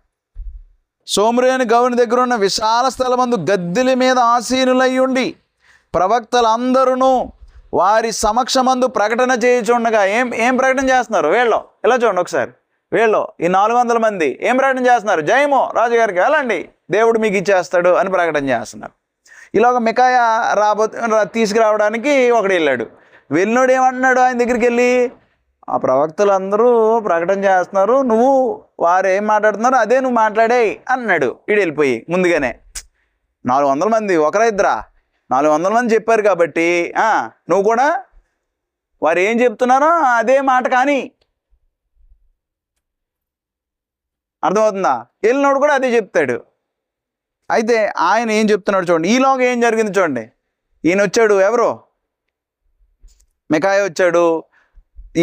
Speaker 1: సోమ్రేను గవిని దగ్గర ఉన్న విశాల స్థలమందు గద్దెల మీద ఆసీనులై ఉండి ప్రవక్తలందరూ వారి సమక్షమందు ప్రకటన చేయుచుండగా ఏం ప్రకటన చేస్తున్నారు వీళ్ళు? ఇలా చూడండి ఒకసారి. వీళ్ళు ఈ 400 మంది ఏం ప్రకటన చేస్తున్నారు? జయము రాజుగారికి, వెళ్ళండి, దేవుడు మీకు ఇచ్చేస్తాడు అని ప్రకటన చేస్తున్నారు. ఇలాగ మికాయా తీసుకురావడానికి ఒకడు వెళ్ళాడు. వెళ్ళినోడు ఏమంటున్నాడు? ఆయన దగ్గరికి వెళ్ళి, ఆ ప్రవక్తలు అందరూ ప్రకటన చేస్తున్నారు, నువ్వు వారు ఏం మాట్లాడుతున్నారు అదే నువ్వు మాట్లాడే అన్నాడు. వీడు వెళ్ళిపోయి ముందుగానే 400 మంది ఒకరా ఇద్దరా? 400 మంది చెప్పారు కాబట్టి నువ్వు కూడా వారు ఏం చెప్తున్నారో అదే మాట కానీ. అర్థమవుతుందా? వెళ్ళినోడు కూడా అదే చెప్తాడు. అయితే ఆయన ఏం చెప్తున్నాడు చూడండి. ఈలోగా ఏం జరిగింది చూడండి. ఈయన వచ్చాడు, ఎవరు? మికాయా వచ్చాడు.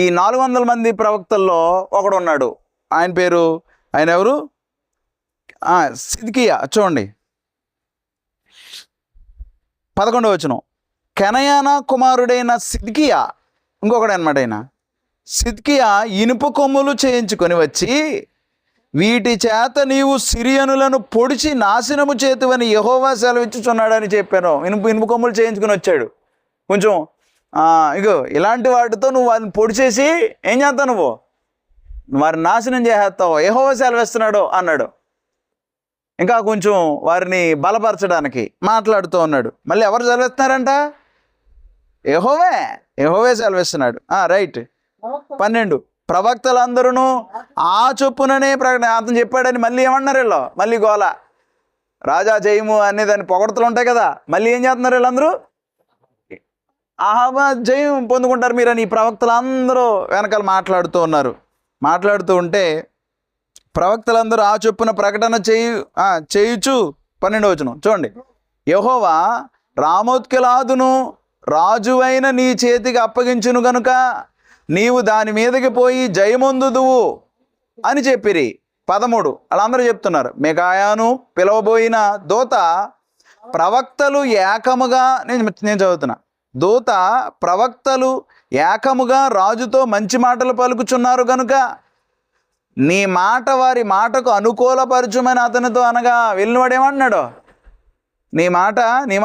Speaker 1: ఈ 400 మంది ప్రవక్తల్లో ఒకడు ఉన్నాడు. ఆయన ఎవరు? సిద్కియా. చూడండి 11వ వచనం. కెనయానా కుమారుడైన సిద్కియా, ఇంకొకడు అనమాట. ఆయన సిద్కియా ఇనుప కొమ్ములు చేయించుకొని వచ్చి, వీటి చేత నీవు సిరియనులను పొడిచి నాశనము చేతువని యెహోవా సెలవిచ్చుచున్నాడని చెప్పాను. ఇనుప కొమ్ములు చేయించుకొని వచ్చాడు. కొంచెం ఇగో ఇలాంటి వాటితో నువ్వు వారిని పొడిచేసి ఏం చేస్తావు? నువ్వు వారిని నాశనం చేసేస్తావు, యెహోవా సెలవిస్తున్నాడు అన్నాడు. ఇంకా కొంచెం వారిని బలపరచడానికి మాట్లాడుతూ ఉన్నాడు. మళ్ళీ ఎవరు సెలవిస్తున్నారంట? యెహోవే సెలవిస్తున్నాడు. రైట్. 12 ప్రవక్తలందరూ ఆ చొప్పుననే అతను చెప్పాడని మళ్ళీ ఏమన్నారు వీళ్ళు? మళ్ళీ గోల, రాజా జయము అనే దాన్ని పొగడతలు ఉంటాయి కదా. మళ్ళీ ఏం చేస్తున్నారు వీళ్ళందరూ? ఆహాబా జయం పొందుకుంటారు మీరని ఈ ప్రవక్తలందరూ వెనకాల మాట్లాడుతూ ఉంటే ప్రవక్తలందరూ ఆ చొప్పున ప్రకటన చేయుచు 12వ వచనం చూడండి. యెహోవా రామోత్గిలాదును రాజువైన నీ చేతికి అప్పగించును గనుక నీవు దాని మీదకి పోయి జయమొందుదువు అని చెప్పిరి. 13 వాళ్ళందరూ చెప్తున్నారు. మికాయాను పిలవబోయిన దూత ప్రవక్తలు ఏకముగా, నేను చదువుతున్నా, దూత ప్రవక్తలు ఏకముగా రాజుతో మంచి మాటలు పలుకుచున్నారు గనుక నీ మాట వారి మాటకు అనుకూలపరచుమని అతనితో అనగా, వెళ్ళినవాడు ఏమంటున్నాడు? నీ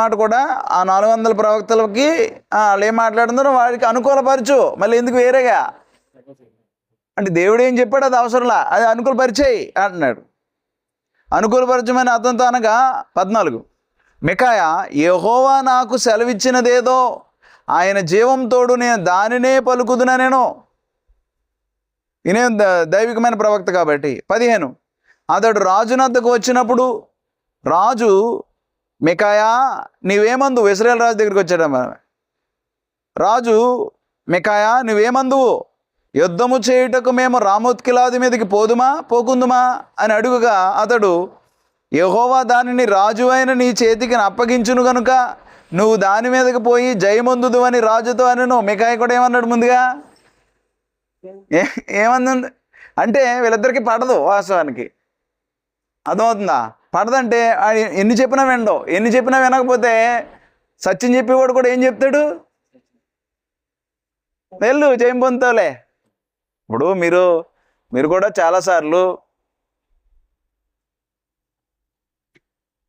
Speaker 1: మాట కూడా ఆ 400 ప్రవక్తలకి వాళ్ళు ఏం మాట్లాడుతున్నారో వాడికి అనుకూలపరచు, మళ్ళీ ఎందుకు వేరేగా అంటే దేవుడు ఏం చెప్పాడు అది అవసరంలా, అది అనుకూలపరిచేయి అంటున్నాడు. అనుకూలపరచమని అతనితో అనగా 14 మికాయా యెహోవా నాకు సెలవిచ్చినదేదో ఆయన జీవం తోడు నేను దానినే పలుకుదునా, నేను ఈయన దైవికమైన ప్రవక్త కాబట్టి. 15 అతడు రాజునద్దకు వచ్చినప్పుడు రాజు మికాయా నీవేమందువు, ఇశ్రాయేలు రాజు దగ్గరికి వచ్చాడమ్మా. రాజు మికాయా నువ్వేమందువు, యుద్ధము చేయుటకు మేము రామోత్గిలాదు మీదకి పోకుందుమా అని అడుగుగా అతడు యెహోవా దానిని రాజు అయిన నీ చేతికి అప్పగించును గనుక నువ్వు దాని మీదకి పోయి జయమొందుదు అని రాజుతో అనను. మికాయా కూడా ఏమన్నాడు ముందుగా, ఏమంది అంటే వీళ్ళిద్దరికి పడదు, వాస్తవానికి అర్థమవుతుందా? పడదంటే ఎన్ని చెప్పినా వినడు, ఎన్ని చెప్పినా వినకపోతే సత్యం చెప్పేవాడు కూడా ఏం చెప్తాడు, వెళ్ళు జయం పొందుతావులే. ఇప్పుడు మీరు కూడా చాలాసార్లు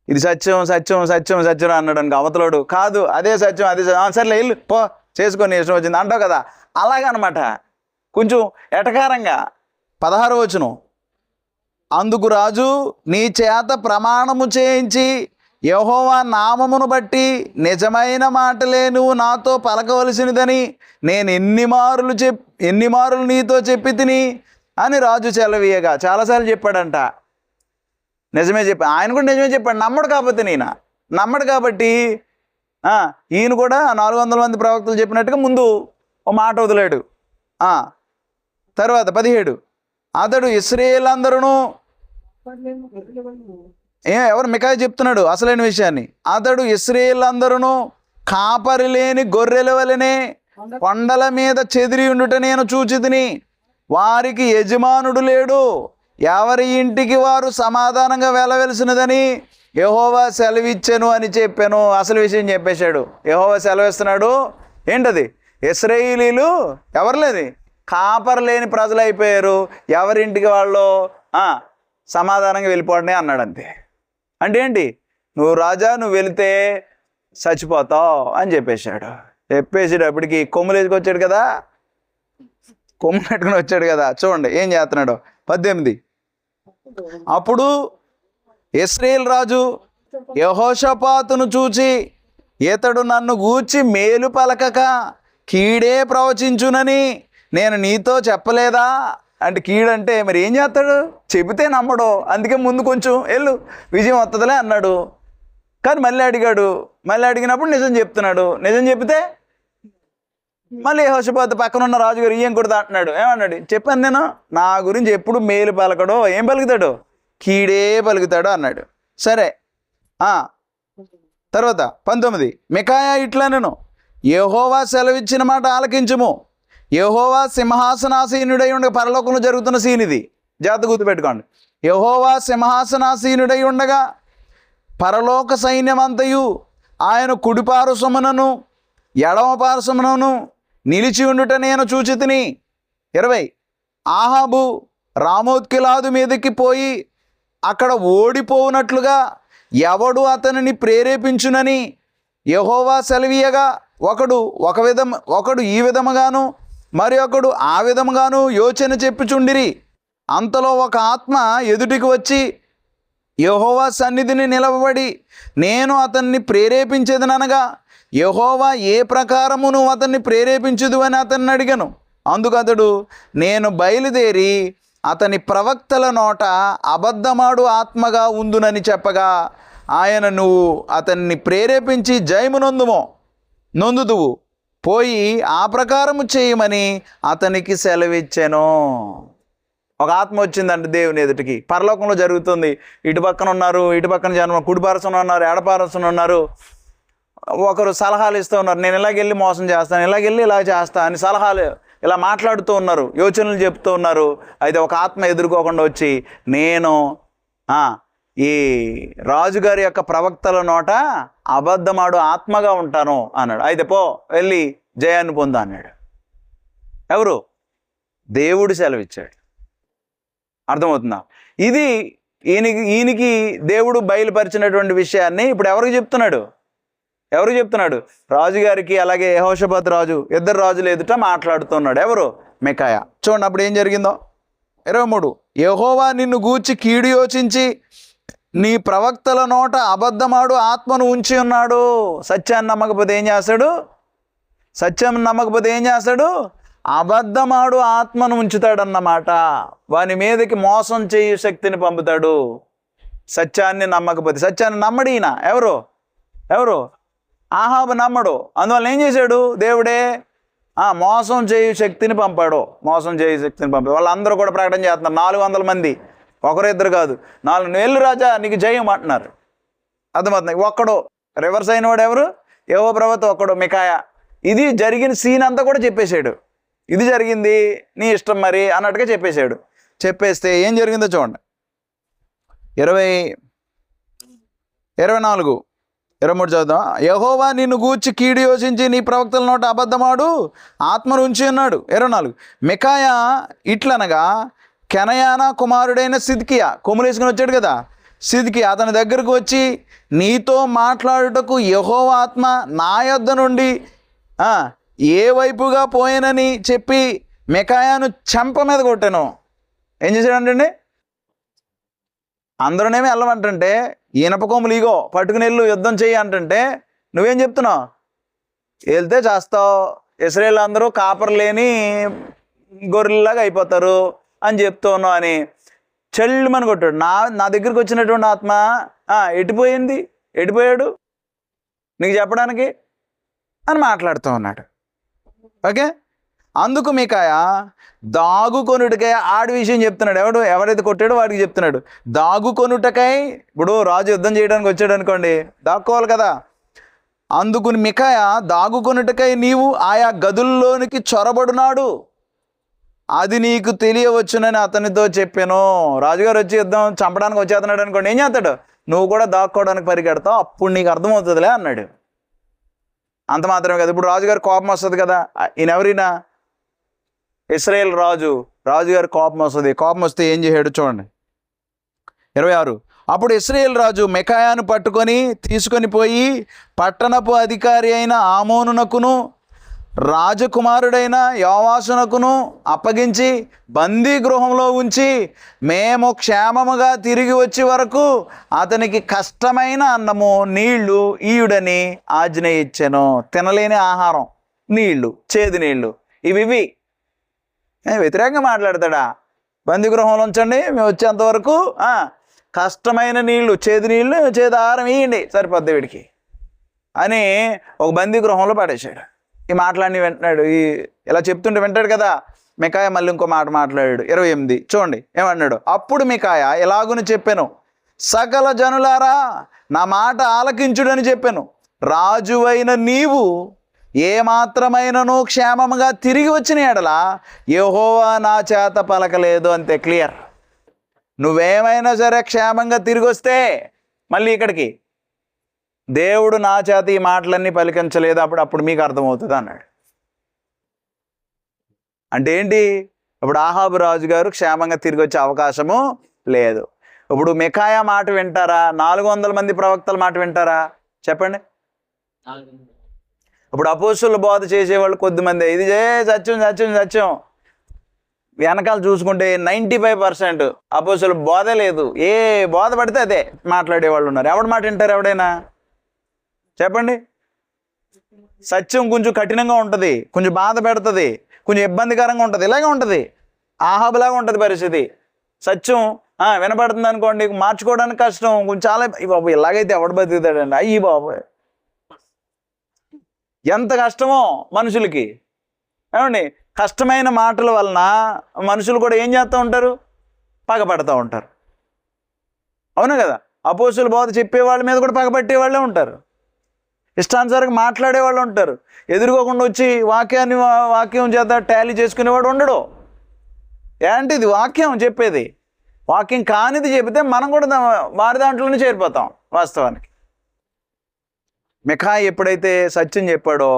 Speaker 1: ఇది సత్యం సత్యం సత్యం సత్యం అన్నాడు అనుకో, అవతలోడు కాదు అదే సత్యం అదే సర్లే వెళ్ళు పో చేసుకొని ఇష్టం వచ్చింది అంటావు కదా, అలాగనమాట. కొంచెం ఎటకారంగా 16వ వచనం అందుకు రాజు నీ చేత ప్రమాణము చేయించి యెహోవా నామమును బట్టి నిజమైన మాటలే నువ్వు నాతో పలకవలసినదని నేను ఎన్ని మారులు నీతో చెప్పి తిని అని రాజు సెలవీయగా. చాలాసార్లు చెప్పాడంట, నిజమే చెప్పా, ఆయన కూడా నిజమే చెప్పాడు. నమ్మడు కాబట్టి ఈయన కూడా 400 మంది ప్రవక్తలు చెప్పినట్టుగా ముందు ఓ మాట వదిలాడు. తర్వాత 17 అతడు ఇశ్రాయేలందరూ ఎవరు మికాయా చెప్తున్నాడు అసలైన విషయాన్ని. అతడు ఇశ్రాయేలందరూ కాపరి లేని గొర్రెల వలెనే కొండల మీద చెదిరి ఉండుట నేను చూచితిని, వారికి యజమానుడు లేడు, ఎవరి ఇంటికి వారు సమాధానంగా వెళ్ళవలసినదని యెహోవా సెలవిచ్చెను అని చెప్పాను. అసలు విషయం చెప్పేశాడు. యెహోవా సెలవిస్తున్నాడు ఏంటది, ఇశ్రాయేలీలు ఎవరు లేదు కాపరి లేని ప్రజలు అయిపోయారు, ఎవరింటికి వాళ్ళు సమాధానంగా వెళ్ళిపోండి అన్నాడు. అంతే. అంటే ఏంటి, నువ్వు రాజా నువ్వు వెళితే చచ్చిపోతావు అని చెప్పేసేటప్పటికి కొమ్ములు వేసుకొచ్చాడు కదా, కొమ్ము పెట్టుకుని వచ్చాడు కదా. చూడండి ఏం చేస్తున్నాడు. 18 అప్పుడు ఇశ్రాయేలు రాజు యెహోషాపాతును చూచి ఇతడు నన్ను గూర్చి మేలు పలకక కీడే ప్రవచించునని నేను నీతో చెప్పలేదా అంటే, కీడంటే మరి ఏం చేస్తాడు, చెబితే నమ్మడు, అందుకే ముందు కొంచెం వెళ్ళు విజయం వస్తుందిలే అన్నాడు. కానీ మళ్ళీ అడిగినప్పుడు నిజం చెప్తున్నాడు. నిజం చెప్తే మళ్ళీ యెహోషాపాతు పక్కన ఉన్న రాజుగారు ఏం కొడతా అంటున్నాడు. ఏమన్నాడు, చెప్పాను నేను నా గురించి ఎప్పుడు మేలు పలకడో ఏం పలుకుతాడు, కీడే పలుకుతాడు అన్నాడు. సరే. తర్వాత 19 మికాయా ఇట్లా నేను యెహోవా సెలవిచ్చిన మాట ఆలకించుము, యెహోవా సింహాసనాసీనుడై ఉండగా పరలోకంలో జరుగుతున్న సీన్ ఇది, జాగ్రత్త గుర్తుపెట్టుకోండి. యెహోవా సింహాసనాసీనుడై ఉండగా పరలోక సైన్యమంతయు ఆయన కుడి పార్శ్వమునను ఎడమ పార్శ్వమునను నిలిచి ఉండుట నేను చూచితిని. 20 ఆహాబు రామోత్గిలాదు మీదకి పోయి అక్కడ ఓడిపోవునట్లుగా ఎవడు అతనిని ప్రేరేపించునని యెహోవా సెలవీయగా ఒకడు ఈ విధముగాను మరి ఒకడు ఆ విధముగాను యోచన చెప్పుచుండిరి. అంతలో ఒక ఆత్మ ఎదుటికి వచ్చి యెహోవా సన్నిధిని నిలవబడి నేను అతన్ని ప్రేరేపించేదనగా యెహోవా ఏ ప్రకారము నువ్వు అతన్ని ప్రేరేపించుదు అని అతన్ని అడిగాను. అందుకు అతడు నేను బయలుదేరి అతని ప్రవక్తల నోట అబద్ధమాడు ఆత్మగా ఉందునని చెప్పగా ఆయన నువ్వు అతన్ని ప్రేరేపించి జయము నొందుదువు పోయి ఆ ప్రకారము చేయమని అతనికి సెలవిచ్చాను. ఒక ఆత్మ వచ్చిందంటే దేవుని ఎదుటికి, పరలోకంలో జరుగుతుంది. ఇటు పక్కన ఉన్నారు, ఇటు పక్కన జనం కుడి పార్శ్వన ఉన్నారు, ఎడపార్శ్వన ఉన్నారు. ఒకరు సలహాలు ఇస్తూ ఉన్నారు, నేను ఇలాగెళ్ళి మోసం చేస్తాను, ఇలాగెళ్ళి ఇలా చేస్తా అని సలహాలు ఇలా మాట్లాడుతూ ఉన్నారు, యోచనలు చెప్తూ ఉన్నారు. అయితే ఒక ఆత్మ ఎదుర్కోకుండా వచ్చి నేను ఈ రాజుగారి యొక్క ప్రవక్తల నోట అబద్ధమాడు ఆత్మగా ఉంటాను అన్నాడు. అయితే పో వెళ్ళి జయాన్ని పొందా అన్నాడు. ఎవరు? దేవుడు సెలవిచ్చాడు. అర్థమవుతుందా? ఇది ఈయనకి దేవుడు బయలుపరిచినటువంటి విషయాన్ని ఇప్పుడు ఎవరికి చెప్తున్నాడు? రాజుగారికి, అలాగే యెహోషాపాతు రాజు, ఇద్దరు రాజులు ఎదుట మాట్లాడుతున్నాడు. ఎవరు? మికాయా. చూడండి అప్పుడు ఏం జరిగిందో. 23. యెహోవా నిన్ను గూర్చి కీడు యోచించి నీ ప్రవక్తల నోట అబద్ధమాడు ఆత్మను ఉంచి ఉన్నాడు. సత్యాన్ని నమ్మకపోతే ఏం చేస్తాడు? అబద్ధమాడు ఆత్మను ఉంచుతాడన్నమాట. వాని మీదకి మోసం చేయు శక్తిని పంపుతాడు. సత్యాన్ని నమ్మకపోతే. సత్యాన్ని నమ్మడు ఈయన. ఎవరు? ఆహాబు నమ్మడు. అందువల్ల ఏం చేశాడు? దేవుడే మోసం చేయు శక్తిని పంపాడు. వాళ్ళందరూ కూడా ప్రకటన చేస్తున్నారు. 400 మంది, ఒకరిద్దరు కాదు, 4 ఏళ్ళు రాజా నీకు జయం అంటున్నారు. అర్థమవుతుంది. ఒక్కడు రివర్స్ అయిన వాడు ఎవరు? యెహోవా ప్రవక్త ఒక్కడు, మికాయా. ఇది జరిగిన సీన్ అంతా కూడా చెప్పేశాడు. ఇది జరిగింది, నీ ఇష్టం మరి అన్నట్టుగా చెప్పేశాడు. చెప్పేస్తే ఏం జరిగిందో చూడండి. 24, 23 చదువుదాం. యెహోవా నిన్ను గూర్చి కీడు యోచించి నీ ప్రవక్తల నోట అబద్ధమాడు ఆత్మను ఉంచి ఉన్నాడు. 24. మికాయా ఇట్లనగా కెనయాన కుమారుడైన సిద్కియా, కొమ్ములేసుకుని వచ్చాడు కదా సిద్కియా, అతని దగ్గరకు వచ్చి నీతో మాట్లాడుటకు యెహోవా ఆత్మ నా యొద్ద నుండి ఏ వైపుగా పోయినని చెప్పి మికాయాను చెంప మీద కొట్టాను. ఏం చేశాడంటే, అందరూనేమి వెళ్ళమంటే ఈనప కొమ్ములు ఇగో పట్టుకుని వెళ్ళు యుద్ధం చెయ్యి అంటే నువ్వేం చెప్తున్నావు? వెళ్తే చేస్తావు, ఇశ్రాయేలు అందరూ కాపర్ లేని గొర్రెల్లాగా అయిపోతారు అని చెప్తున్నావు అని చెల్లుమని కొట్టాడు. నా దగ్గరికి వచ్చినటువంటి ఆత్మ ఎటుపోయాడు నీకు చెప్పడానికి అని మాట్లాడుతూ ఉన్నాడు. ఓకే, అందుకు మికాయా దాగుకొనుటకై ఆడి విషయం చెప్తున్నాడు. ఎవరైతే కొట్టాడో వాడికి చెప్తున్నాడు. దాగుకొనుటకై, ఇప్పుడు రాజు యుద్ధం చేయడానికి వచ్చాడు అనుకోండి, దాక్కోవాలి కదా. అందుకు మికాయా దాగుకొనుటకై నీవు ఆయా గదుల్లోనికి చొరబడునాడు, అది నీకు తెలియవచ్చునని అతనితో చెప్పాను. రాజుగారు వచ్చి యుద్ధం చంపడానికి వచ్చేస్తున్నాడు అనుకోండి, ఏం చేస్తాడు? నువ్వు కూడా దాక్కోవడానికి పరిగెడతావు, అప్పుడు నీకు అర్థమవుతుందిలే అన్నాడు. అంత మాత్రమే కదా, ఇప్పుడు రాజుగారు కోపం వస్తుంది కదా. ఈయన ఎవరైనా ఇశ్రాయేల్ రాజుగారు కోపం వస్తుంది. కోపం వస్తే ఏం చేశాడు చూడండి. 26. అప్పుడు ఇశ్రాయేల్ రాజు మికాయాను పట్టుకొని తీసుకొని పోయి పట్టణపు అధికారి అయిన ఆమోనునకును రాజకుమారుడైన యోవాషునకును అప్పగించి బందీ గృహంలో ఉంచి మేము క్షేమముగా తిరిగి వచ్చే వరకు అతనికి కష్టమైన అన్నము నీళ్లు ఈయుడని ఆజ్ఞ ఇచ్చెను. తినలేని ఆహారం, నీళ్లు, చేదు నీళ్లు, ఇవి వ్యతిరేకంగా మాట్లాడతాడా? బందీ గృహంలో ఉంచండి, మేము వచ్చేంతవరకు కష్టమైన నీళ్లు, చేదు నీళ్లు, చేదు ఆహారం ఇవ్వండి, సరిపోద్ది వీడికి అని ఒక బందీ గృహంలో పడేశాడు. ఈ మాటలన్నీ వింటున్నాడు. ఇలా చెప్తుంటే వింటాడు కదా. మికాయా మళ్ళీ ఇంకో మాట మాట్లాడాడు. 28 చూడండి ఏమన్నాడు. అప్పుడు మికాయా ఇలాగుని చెప్పాను, సకల జనులారా నా మాట ఆలకించుడని చెప్పాను. రాజువైన నీవు ఏమాత్రమైనను క్షేమముగా తిరిగి వచ్చిన ఎడల యెహోవా నా చేత పలకలేదు. అంతే, క్లియర్. నువ్వేమైనా సరే క్షేమంగా తిరిగి వస్తే మళ్ళీ ఇక్కడికి దేవుడు నా చేత ఈ మాటలన్నీ పలికించలేదు, అప్పుడు మీకు అర్థమవుతుంది అన్నాడు. అంటే ఏంటి? ఇప్పుడు ఆహాబు రాజు గారు క్షేమంగా తిరిగి వచ్చే అవకాశము లేదు. ఇప్పుడు మికాయా మాట వింటారా? 400 మంది ప్రవక్తల మాట వింటారా? చెప్పండి. ఇప్పుడు అపోస్తుల బోధ చేసేవాళ్ళు కొద్దిమంది, ఇది సత్యం వెనకాల చూసుకుంటే 95% అపోస్తుల బోధ లేదు. ఏ బోధ పడితే అదే మాట్లాడేవాళ్ళు ఉన్నారు. ఎవడి మాట వింటారు ఎవడైనా? చెప్పండి. సత్యం కొంచెం కఠినంగా ఉంటుంది, కొంచెం బాధ పెడుతుంది, కొంచెం ఇబ్బందికరంగా ఉంటుంది, ఇలాగే ఉంటుంది. ఆహాబులాగా ఉంటుంది పరిస్థితి. సత్యం వినపడుతుంది అనుకోండి, మార్చుకోవడానికి కష్టం, కొంచెం చాలా బాబు ఇలాగైతే ఎవడు బతుకుతాడండి, అయ్యి బాబు ఎంత కష్టమో మనుషులకి. ఏమండి, కష్టమైన మాటల వలన మనుషులు కూడా ఏం చేస్తూ ఉంటారు? పగపడుతూ ఉంటారు. అవును కదా. అపోస్తుల బోధ చెప్పేవాళ్ళ మీద కూడా పగపట్టే వాళ్ళే ఉంటారు, ఇష్టానుసారంగా మాట్లాడే వాళ్ళు ఉంటారు. ఎదురుకోకుండా వచ్చి వాక్యం చేత టాలీ చేసుకునేవాడు ఉండడు. ఏంటి ఇది వాక్యం చెప్పేది, వాక్యం కానిది చెబితే మనం కూడా వారి దాంట్లోనే చేరిపోతాం. వాస్తవానికి మికాయా ఎప్పుడైతే సత్యం చెప్పాడో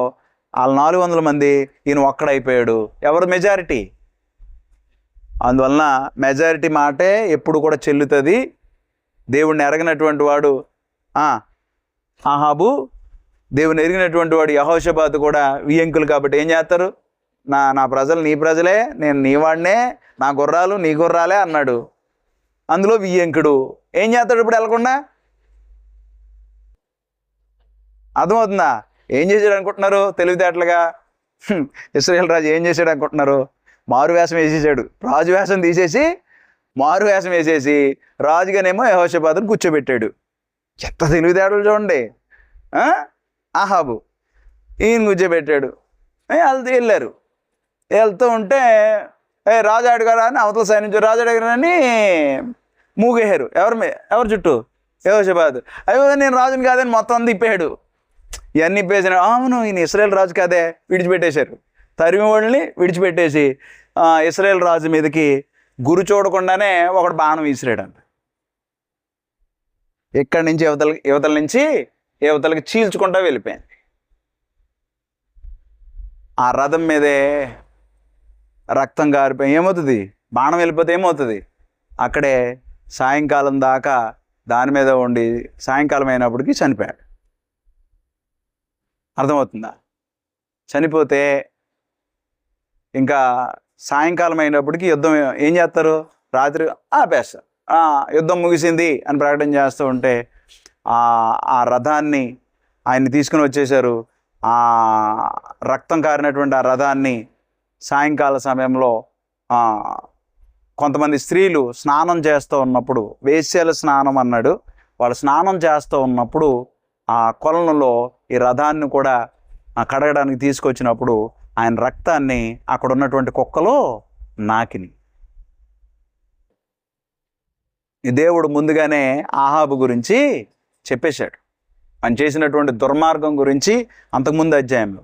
Speaker 1: వాళ్ళ 400 మంది ఈయన ఒక్కడైపోయాడు. ఎవరు? మెజారిటీ. అందువలన మెజారిటీ మాటే ఎప్పుడు కూడా చెల్లుతుంది. దేవుణ్ణి ఎరగినటువంటి వాడు ఆహాబు, దేవుని ఎరిగినటువంటి వాడు యెహోషాపాతు కూడా వియ్యంకులు. కాబట్టి ఏం చేస్తారు? నా ప్రజలు నీ ప్రజలే, నేను నీ వాడినే, నా గుర్రాలు నీ గుర్రాలే అన్నాడు. అందులో వియ్యంకుడు ఏం చేస్తాడు ఇప్పుడు వెళ్ళకుండా? అర్థమవుతుందా? ఏం చేశాడు అనుకుంటున్నారు తెలివితేటలుగా? ఇశ్రాయేల్ రాజు ఏం చేశాడు అనుకుంటున్నారు? మారు వేషం వేసేసాడు. రాజు వేషం తీసేసి మారు వేషం వేసేసి రాజుగానేమో యెహోషాపాతుని కూర్చోబెట్టాడు. ఎంత తెలివితేటలు చూడండి. ఆహాబు ఈయన కూర్చోబెట్టాడు. వెళ్ళారు. వెళ్తూ ఉంటే రాజు అడిగారా అని అవతల సైడ్ నుంచి రాజు అడిగారని మూగేశారు. ఎవరి చుట్టూ? యెహోషాపాతు. అయ్యో నేను రాజుని కాదని మొత్తం అంతా ఇప్పేశాడు. ఇవన్నీ ఇప్పేసిన, అవును ఈయన ఇశ్రాయేల్ రాజు కాదే, విడిచిపెట్టేశారు. తరిమి వాళ్ళని విడిచిపెట్టేసి ఇశ్రాయేల్ రాజు మీదకి గురి చూడకుండానే ఒకడు బాణం విసిరాడంట. ఇక్కడి నుంచి యువతల నుంచి యువతలకి చీల్చుకుంటూ వెళ్ళిపోయింది. ఆ రథం మీదే రక్తం గారిపోయి ఏమవుతుంది? బాణం వెళ్ళిపోతే ఏమవుతుంది? అక్కడే సాయంకాలం దాకా దాని మీద ఉండి సాయంకాలం అయినప్పటికీ చనిపోయాడు. అర్థమవుతుందా? చనిపోతే ఇంకా సాయంకాలం అయినప్పటికీ యుద్ధం ఏం చేస్తారు? రాత్రి ఆపేస్తారు. యుద్ధం ముగిసింది అని ప్రకటన చేస్తూ ఉంటే ఆ రథాన్ని ఆయన్ని తీసుకుని వచ్చేసారు. ఆ రక్తం కారినటువంటి ఆ రథాన్ని సాయంకాల సమయంలో కొంతమంది స్త్రీలు స్నానం చేస్తూ ఉన్నప్పుడు, వేశ్యల స్నానం అన్నాడు, వాళ్ళు స్నానం చేస్తూ ఉన్నప్పుడు ఆ కొలనులో ఈ రథాన్ని కూడా కడగడానికి తీసుకొచ్చినప్పుడు ఆయన రక్తాన్ని అక్కడ ఉన్నటువంటి కుక్కలో నాకిని. ఈ దేవుడు ముందుగానే ఆహాబు గురించి చెప్పేశాడు. ఆయన చేసినటువంటి దుర్మార్గం గురించి అంతకుముందు అధ్యాయంలో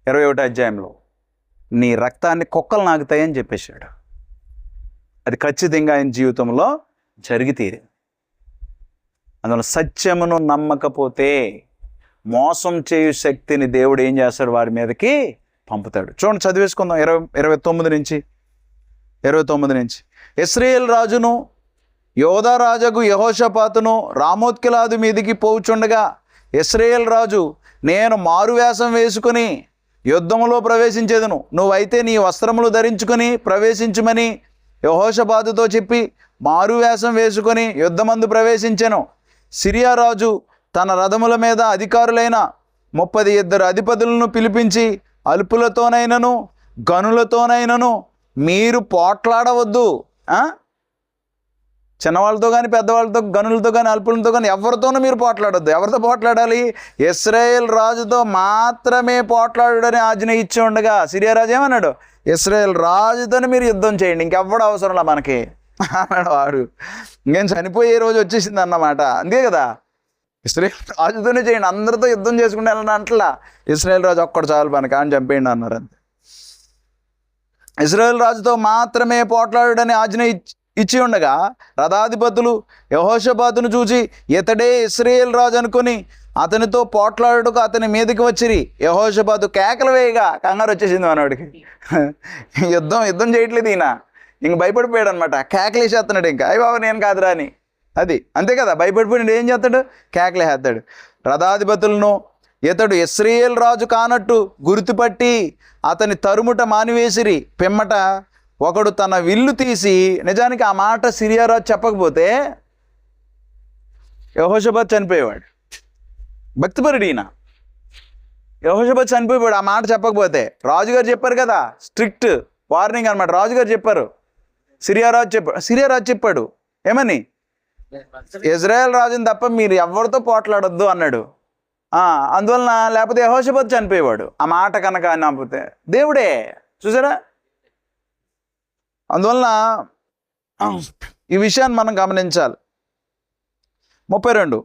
Speaker 1: 21 అధ్యాయంలో నీ రక్తాన్ని కుక్కలు నాకుతాయని చెప్పేశాడు. అది ఖచ్చితంగా ఆయన జీవితంలో జరిగి తీరింది. అందువల్ల సత్యమును నమ్మకపోతే మోసం చేయు శక్తిని దేవుడు ఏం చేస్తాడు? వారి మీదకి పంపుతాడు. చూడండి, చదివేసుకుందాం 29 నుంచి. ఇశ్రాయేల్ రాజును యోధా రాజుకు యెహోషాపాతును రామోత్గిలాదు మీదికి పోవుచుండగా ఇశ్రాయేల్ రాజు, నేను మారువేషం వేసుకుని యుద్ధములో ప్రవేశించేదను, నువ్వైతే నీ వస్త్రములు ధరించుకొని ప్రవేశించుమని యెహోషాపాతుతో చెప్పి మారువేషం వేసుకొని యుద్ధమందు ప్రవేశించెను. సిరియా రాజు తన రథముల మీద అధికారులైన 32 అధిపతులను పిలిపించి అల్పులతోనైనను గనులతోనైనను మీరు పోట్లాడవద్దు. చిన్నవాళ్ళతో కానీ పెద్దవాళ్ళతో, గనులతో కానీ అల్పులతో కానీ ఎవరితోనూ మీరు పోట్లాడొద్దు. ఎవరితో పోట్లాడాలి? ఇశ్రాయేల్ రాజుతో మాత్రమే పోట్లాడని ఆజ్ఞ ఇచ్చి ఉండగా సిరియా రాజు ఏమన్నాడు? ఇశ్రాయేల్ రాజుతోనే మీరు యుద్ధం చేయండి, ఇంకెవ్వడం అవసరంలా మనకి అన్నాడు వాడు. ఇంకేం చనిపోయే రోజు వచ్చేసింది అన్నమాట. అంతే కదా, ఇశ్రాయేల్ రాజుతోనే చేయండి, అందరితో యుద్ధం చేసుకుంటే వెళ్ళండి అంటలా. ఇశ్రాయేల్ రాజు ఒక్కడు చాలు పని కానీ చంపేయండి అన్నారు. అంతే. ఇశ్రాయేల్ రాజుతో మాత్రమే పోట్లాడని ఆజ్ఞ ఇచ్చి ఉండగా రథాధిపతులు యెహోషాపాతును చూసి ఇతడే ఇశ్రాయేల్ రాజు అనుకుని అతనితో పోట్లాడుటకు అతని మీదకి వచ్చిరి. యెహోషాపాతు కేకలు వేయగా కంగారు వచ్చేసింది మనవాడికి. యుద్ధం చేయట్లేదు ఈయన, ఇంక భయపడిపోయాడు అనమాట. కేకలు వేసేస్తున్నాడు ఇంకా, అయ్య బాబా నేను కాదురా అని. అది అంతే కదా, భయపడిపోయినాడు. ఏం చేస్తాడు? కేకలు వేస్తాడు. రథాధిపతులను ఇతడు ఇశ్రాయేల్ రాజు కానట్టు గుర్తుపట్టి అతని తరుముట మానివేసిరి. పిమ్మట ఒకడు తన విల్లు తీసి, నిజానికి ఆ మాట సిరియా రాజు చెప్పకపోతే యెహోషాపాతు చనిపోయేవాడు. భక్తిపరుడు ఈయన. యెహోషాపాతు చనిపోయేవాడు ఆ మాట చెప్పకపోతే. రాజుగారు చెప్పారు కదా, స్ట్రిక్ట్ వార్నింగ్ అనమాట. రాజుగారు చెప్పారు, సిరియా రాజు చెప్పాడు ఏమని? ఇజ్రాయెల్ రాజుని తప్ప మీరు ఎవరితో పోట్లాడొద్దు అన్నాడు. అందువలన లేకపోతే యెహోషాపాతు చనిపోయేవాడు ఆ మాట కనుక నమ్మితే. దేవుడే చూసారా. అందువలన ఈ విషయాన్ని మనం గమనించాలి. 32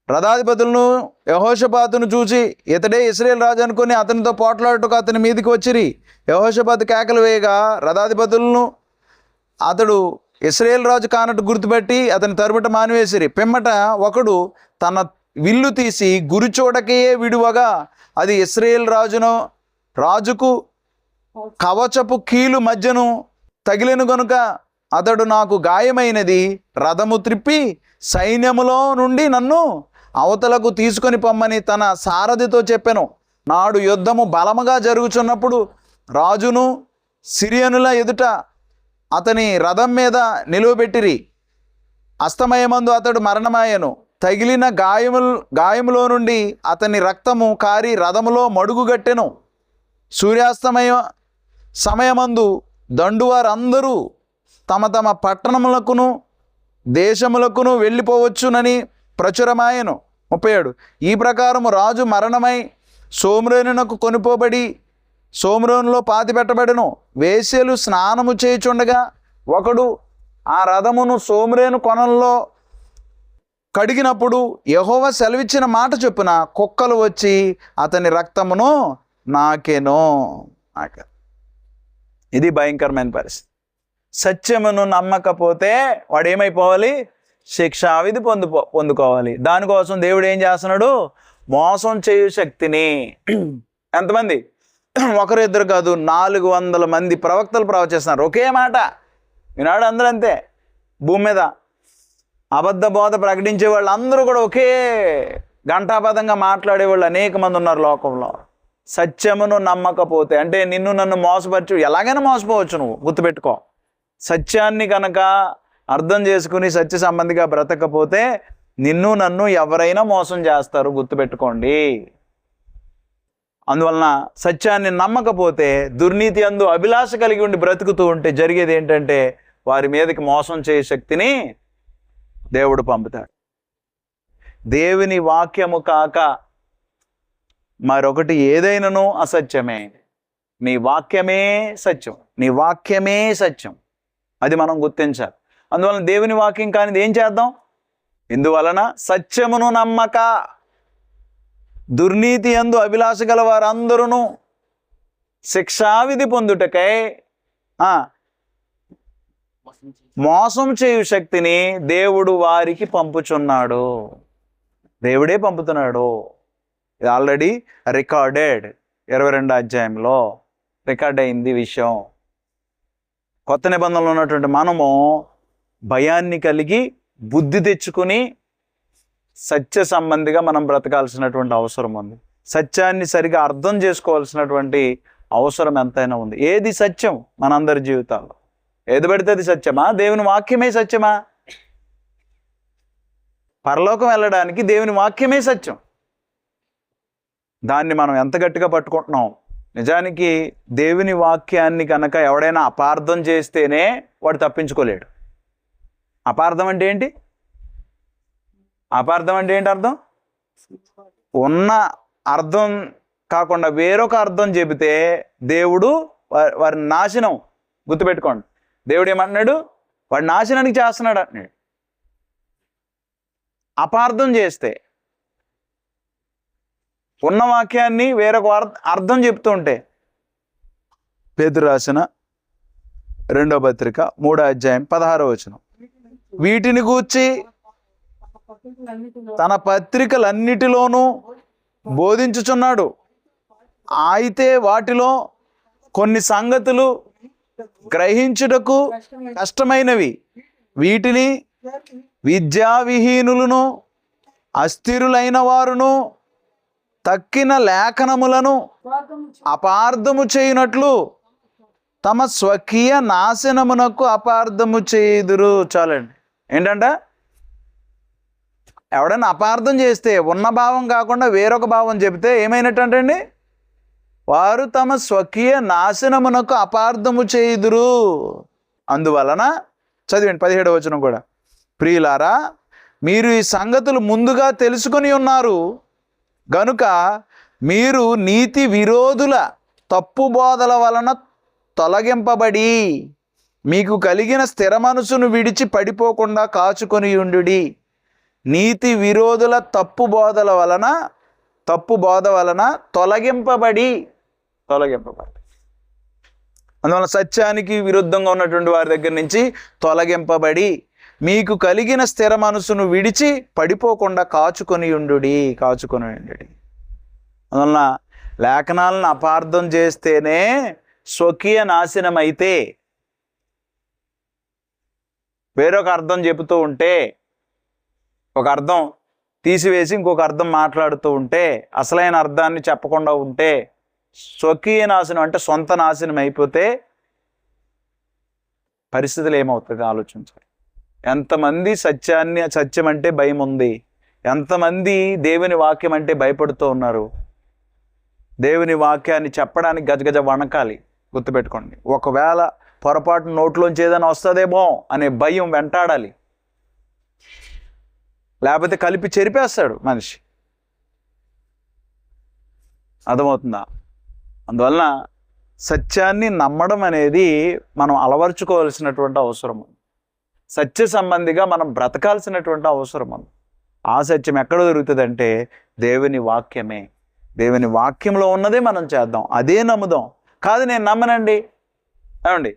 Speaker 1: రథాధిపతులను యెహోషాపాతును చూసి ఇతడే ఇశ్రాయేల్ రాజు అనుకుని అతనితో పోట్లాడుటకు అతని మీదకి వచ్చిరి. యెహోషాపాతు కేకలు వేయగా రథాధిపతులను అతడు ఇశ్రాయేల్ రాజు కానట్టు గుర్తుపెట్టి అతని తరుముట మానివేసిరి. పిమ్మట ఒకడు తన విల్లు తీసి గురి చూడకే విడువగా అది ఇశ్రాయేల్ రాజుకు కవచపు కీలు మధ్యను తగిలిన గనుక అతడు నాకు గాయమైనది రథము త్రిప్పి సైన్యములో నుండి నన్ను అవతలకు తీసుకొని పొమ్మని తన సారథితో చెప్పెను. నాడు యుద్ధము బలముగా జరుగుచున్నప్పుడు రాజును సిరియనుల ఎదుట అతని రథం మీద నిలువబెట్టిరి. అస్తమయమందు అతడు మరణమాయెను. తగిలిన గాయములో నుండి అతని రక్తము కారి రథములో మడుగుగట్టెను. సూర్యాస్తమయ సమయమందు దండువారందరూ తమ తమ పట్టణములకును దేశములకును వెళ్ళిపోవచ్చునని ప్రచురమాయెను. 37 ఈ ప్రకారము రాజు మరణమై సోమ్రోనునకు కొనిపోబడి సోమ్రోనులో పాతిపెట్టబడెను. వేశ్యలు స్నానము చేయుచుండగా ఒకడు ఆ రథమును సోమ్రోను కొనల్లో కడిగినప్పుడు యెహోవా సెలవిచ్చిన మాట చొప్పున కుక్కలు వచ్చి అతని రక్తమును నాకెను. ఇది భయంకరమైన పరిస్థితి. సత్యమును నమ్మకపోతే వాడు ఏమైపోవాలి? శిక్షావిధి పొందుకోవాలి. దానికోసం దేవుడు ఏం చేస్తున్నాడు? మోసం చేయు శక్తిని ఎంతమంది? ఒకరు ఇద్దరు కాదు, 400 మంది ప్రవక్తలు ప్రవచిస్తున్నారు ఒకే మాట. ఈనాడు అందరూ అంతే. భూమి మీద అబద్ధ బోధ ప్రకటించే వాళ్ళు అందరూ కూడా ఒకే ఘంటాపదంగా మాట్లాడేవాళ్ళు అనేక మంది ఉన్నారు లోకంలో. సత్యమును నమ్మకపోతే అంటే నిన్ను నన్ను మోసపరచు, ఎలాగైనా మోసపోవచ్చు. నువ్వు గుర్తుపెట్టుకో, సత్యాన్ని కనుక అర్థం చేసుకుని సత్య సంబంధిగా బ్రతకపోతే నిన్ను నన్ను ఎవరైనా మోసం చేస్తారు, గుర్తుపెట్టుకోండి. అందువలన సత్యాన్ని నమ్మకపోతే దుర్నీతి అందు అభిలాష కలిగి ఉండి బ్రతుకుతూ ఉంటే జరిగేది ఏంటంటే వారి మీదకి మోసం చేసే శక్తిని దేవుడు పంపుతాడు. దేవుని వాక్యము కాక మరొకటి ఏదైనాను అసత్యమే. నీ వాక్యమే సత్యం, నీ వాక్యమే సత్యం. అది మనం గుర్తించాలి. అందువలన దేవుని వాక్యం కానిది ఏం చేద్దాం? ఇందువలన సత్యమును నమ్మక దుర్నీతి యందు అభిలాష గల వారందరూ శిక్షావిధి పొందుటకై మోసం చేయు శక్తిని దేవుడు వారికి పంపుచున్నాడు. దేవుడే పంపుతున్నాడు. ఇది ఆల్రెడీ రికార్డెడ్. 22వ అధ్యాయంలో రికార్డ్ అయింది విషయం. కొత్త నిబంధనలో ఉన్నటువంటి మనము భయాన్ని కలిగి బుద్ధి తెచ్చుకుని సత్య సంబంధిగా మనం బ్రతకాల్సినటువంటి అవసరం ఉంది. సత్యాన్ని సరిగా అర్థం చేసుకోవాల్సినటువంటి అవసరం ఎంతైనా ఉంది. ఏది సత్యం మనందరి జీవితాల్లో? ఏది పడితే అది సత్యమా? దేవుని వాక్యమే సత్యమా? పరలోకం వెళ్ళడానికి దేవుని వాక్యమే సత్యం. దాన్ని మనం ఎంత గట్టిగా పట్టుకుంటున్నాం. నిజానికి దేవుని వాక్యాన్ని కనుక ఎవడైనా అపార్థం చేస్తేనే వాడు తప్పించుకోలేడు. అపార్థం అంటే ఏంటి? అపార్థం అంటే ఏంటి అర్థం? ఉన్న అర్థం కాకుండా వేరొక అర్థం చెబితే దేవుడు వారి నాశనం. గుర్తుపెట్టుకోండి, దేవుడు ఏమంటున్నాడు? వాడి నాశనానికి చేస్తున్నాడు అంటున్నాడు. అపార్థం చేస్తే ఉన్న వాక్యాన్ని వేరొక అర్థం చెప్తూ ఉంటే, పేతురు రాసిన 2వ పత్రిక 3వ అధ్యాయం 16వ వచనం, వీటిని గూర్చి తన పత్రికలన్నిటిలోనూ బోధించుచున్నాడు. అయితే వాటిలో కొన్ని సంగతులు గ్రహించుటకు కష్టమైనవి. వీటిని విద్యావిహీనులను అస్థిరులైన వారును తక్కిన లేఖనములను అపార్థము చేయునట్లు తమ స్వకీయ నాశనమునకు అపార్థము చేయుదురు. చాలండి. ఏంటంట? ఎవడైనా అపార్థం చేస్తే ఉన్న భావం కాకుండా వేరొక భావం చెబితే ఏమైనట్టండి? వారు తమ స్వకీయ నాశనమునకు అపార్థము చేయుదురు. అందువలన చదివండి 17వ వచనం కూడా, ప్రియులారా, మీరు ఈ సంగతులు ముందుగా తెలుసుకొని ఉన్నారు గనుక మీరు నీతి విరోధుల తప్పు బోధల వలన తొలగింపబడి మీకు కలిగిన స్థిర మనసును విడిచి పడిపోకుండా కాచుకొని ఉండుడి. నీతి విరోధుల తప్పు బోధ వలన తొలగింపబడి. అందువలన సత్యానికి విరుద్ధంగా ఉన్నటువంటి వారి దగ్గర నుంచి తొలగింపబడి మీకు కలిగిన స్థిర మనసును విడిచి పడిపోకుండా కాచుకొని ఉండుడి. అందువలన లేఖనాలను అపార్థం చేస్తేనే స్వకీయ నాశనం అయితే వేరొక అర్థం చెబుతూ ఉంటే, ఒక అర్థం తీసివేసి ఇంకొక అర్థం మాట్లాడుతూ ఉంటే, అసలైన అర్థాన్ని చెప్పకుండా ఉంటే, స్వకీయ నాశనం అంటే సొంత నాశనం అయిపోతే పరిస్థితులు ఏమవుతుంది ఆలోచించాలి. ఎంతమంది సత్యం అంటే భయం ఉంది, ఎంతమంది దేవుని వాక్యం అంటే భయపడుతూ ఉన్నారు. దేవుని వాక్యాన్ని చెప్పడానికి గజగజ వణకాలి. గుర్తుపెట్టుకోండి, ఒకవేళ పొరపాటు నోట్లోంచి ఏదైనా వస్తుందేమో అనే భయం వెంటాడాలి, లేకపోతే కలిపి చెరిపేస్తాడు మనిషి. అర్థమవుతుందా? అందువలన సత్యాన్ని నమ్మడం అనేది మనం అలవర్చుకోవాల్సినటువంటి అవసరం, సత్య సంబంధిగా మనం బ్రతకాల్సినటువంటి అవసరం. ఆ సత్యం ఎక్కడ దొరుకుతుందంటే దేవుని వాక్యమే. దేవుని వాక్యంలో ఉన్నదే మనం చేద్దాం, అదే నమ్ముదాం. కాదు నేను నమ్మనండి, ఏమండి,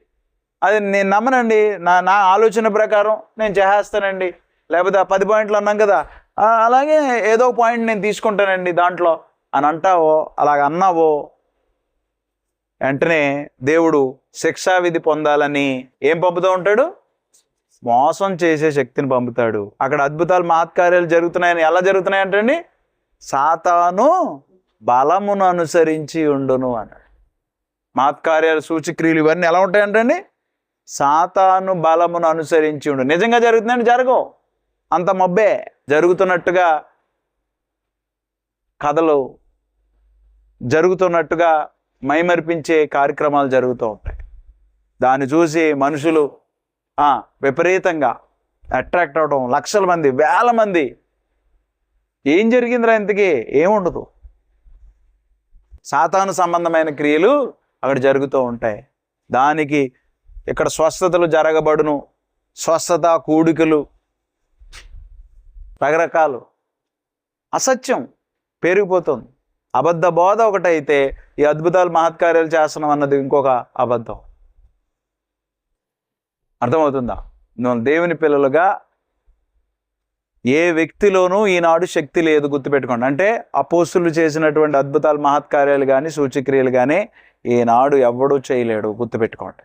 Speaker 1: అది నేను నమ్మనండి, నా ఆలోచన ప్రకారం నేను చేసేస్తానండి, లేకపోతే ఆ 10 పాయింట్లు అన్నాం కదా, అలాగే ఏదో పాయింట్ నేను తీసుకుంటానండి దాంట్లో అని అంటావో, అలాగ అన్నావో, వెంటనే దేవుడు శిక్షావిధి పొందాలని ఏం పంపుతూ ఉంటాడు? మోసం చేసే శక్తిని పంపుతాడు. అక్కడ అద్భుతాలు మహత్కార్యాలు జరుగుతున్నాయని ఎలా జరుగుతున్నాయి అంటండి? సాతాను బలమును అనుసరించి ఉండును అన్నాడు. మహత్కార్యాలు సూచక్రియలు ఇవన్నీ ఎలా ఉంటాయంటండి? సాతాను బలమును అనుసరించి ఉండు. నిజంగా జరుగుతుందండి? జరగవు. అంత మబ్బే. జరుగుతున్నట్టుగా కథలు, జరుగుతున్నట్టుగా మైమరిపించే కార్యక్రమాలు జరుగుతూ ఉంటాయి. దాన్ని చూసి మనుషులు విపరీతంగా అట్రాక్ట్ అవడం, లక్షల మంది, వేల మంది. ఏం జరిగిందిరా ఇంతకీ? ఏముండదు. సాతాను సంబంధమైన క్రియలు అక్కడ జరుగుతూ ఉంటాయి. దానికి ఇక్కడ స్వస్థతలు జరగబడును, స్వస్థత కూడికలు, రకరకాలు. అసత్యం పెరిగిపోతుంది. అబద్ధ బోధ ఒకటైతే ఈ అద్భుతాలు మహత్కార్యాలు చేస్తున్నాం అన్నది ఇంకొక అబద్ధం. అర్థమవుతుందా? దేవుని పిల్లలుగా ఏ వ్యక్తిలోనూ ఈనాడు శక్తి లేదు. గుర్తుపెట్టుకోండి. అంటే అపోస్తులు చేసినటువంటి అద్భుతాలు మహత్కార్యాలు కానీ సూచక్రియలు కానీ ఈనాడు ఎవడూ చేయలేడు. గుర్తుపెట్టుకోండి,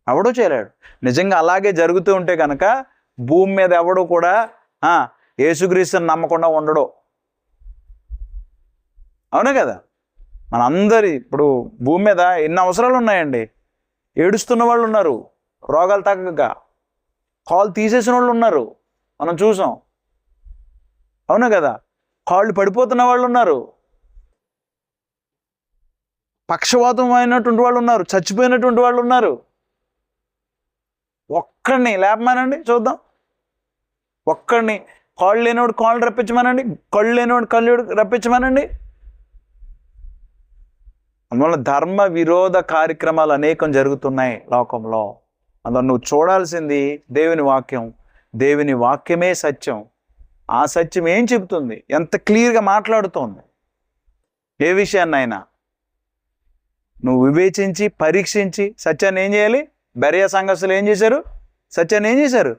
Speaker 1: ఎవడూ చేయలేడు. నిజంగా అలాగే జరుగుతూ ఉంటే కనుక భూమి మీద ఎవడు కూడా యేసుక్రీస్తుని నమ్మకుండా ఉండడు. అవునా కదా? మనందరి ఇప్పుడు భూమి మీద ఎన్ని అవసరాలు ఉన్నాయండి. ఏడుస్తున్న వాళ్ళు ఉన్నారు, రోగాలు తగ్గక కాళ్ళు తీసేసిన వాళ్ళు ఉన్నారు, మనం చూసాం. అవునా కదా? కాళ్ళు పడిపోతున్న వాళ్ళు ఉన్నారు, పక్షవాతం అయినటువంటి వాళ్ళు ఉన్నారు, చచ్చిపోయినటువంటి వాళ్ళు ఉన్నారు. ఒక్కడిని లేపమానండి చూద్దాం. ఒక్కడిని కాళ్ళు లేనివాడు కాళ్ళు రప్పించమానండి, కళ్ళు లేనివాడు కళ్ళు రప్పించమానండి. అందువల్ల ధర్మ విరోధ కార్యక్రమాలు అనేకం జరుగుతున్నాయి లోకంలో. అందువల్ల నువ్వు చూడాల్సింది దేవుని వాక్యం. దేవుని వాక్యమే సత్యం. ఆ సత్యం ఏం చెబుతుంది? ఎంత క్లియర్గా మాట్లాడుతోంది. ఏ విషయాన్నైనా నువ్వు వివేచించి పరీక్షించి సత్యాన్ని ఏం చేయాలి? బెరయ సంఘస్థులు ఏం చేశారు? సత్యాన్ని ఏం చేశారు?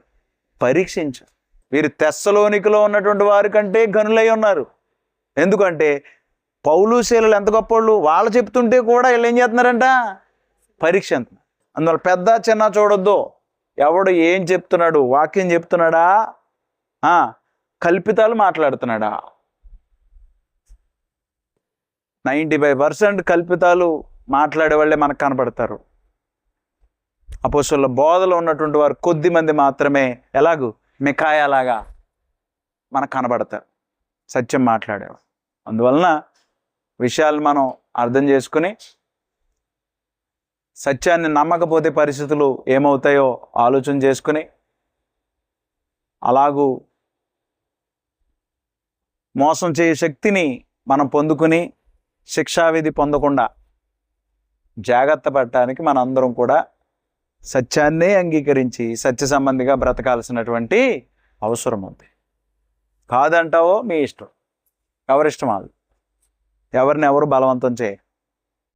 Speaker 1: పరీక్షించు. వీరు తెస్సలోనికలో ఉన్నటువంటి వారి కంటే గనులై ఉన్నారు. ఎందుకంటే పౌలు శీలలు ఎంత గొప్పవాళ్ళు. వాళ్ళు చెప్తుంటే కూడా వీళ్ళు ఏం చేస్తున్నారంట? పరీక్ష అంటున్నారు. అందువల్ల పెద్ద చిన్న చూడొద్దు. ఎవడు ఏం చెప్తున్నాడు? వాక్యం చెప్తున్నాడా, కల్పితాలు మాట్లాడుతున్నాడా? 95% కల్పితాలు మాట్లాడే వాళ్ళే మనకు కనపడతారు. అపోస్తలుల బోధలో ఉన్నటువంటి వారు కొద్ది మంది మాత్రమే ఎలాగూ మికాయాలాగా మనకు కనబడతారు, సత్యం మాట్లాడేవారు. అందువలన విషయాలు మనం అర్థం చేసుకుని సత్యాన్ని నమ్మకపోతే పరిస్థితులు ఏమవుతాయో ఆలోచన చేసుకుని అలాగూ మోసం చేయ శక్తిని మనం పొందుకుని శిక్షావిధి పొందకుండా జాగ్రత్త పడటానికి మనందరం కూడా సత్యాన్నే అంగీకరించి సత్య సంబంధిగా బ్రతకాల్సినటువంటి అవసరం ఉంది. కాదంటావో మీ ఇష్టం, ఎవరిష్టం వాళ్ళు. ఎవరిని ఎవరు బలవంతం చేయ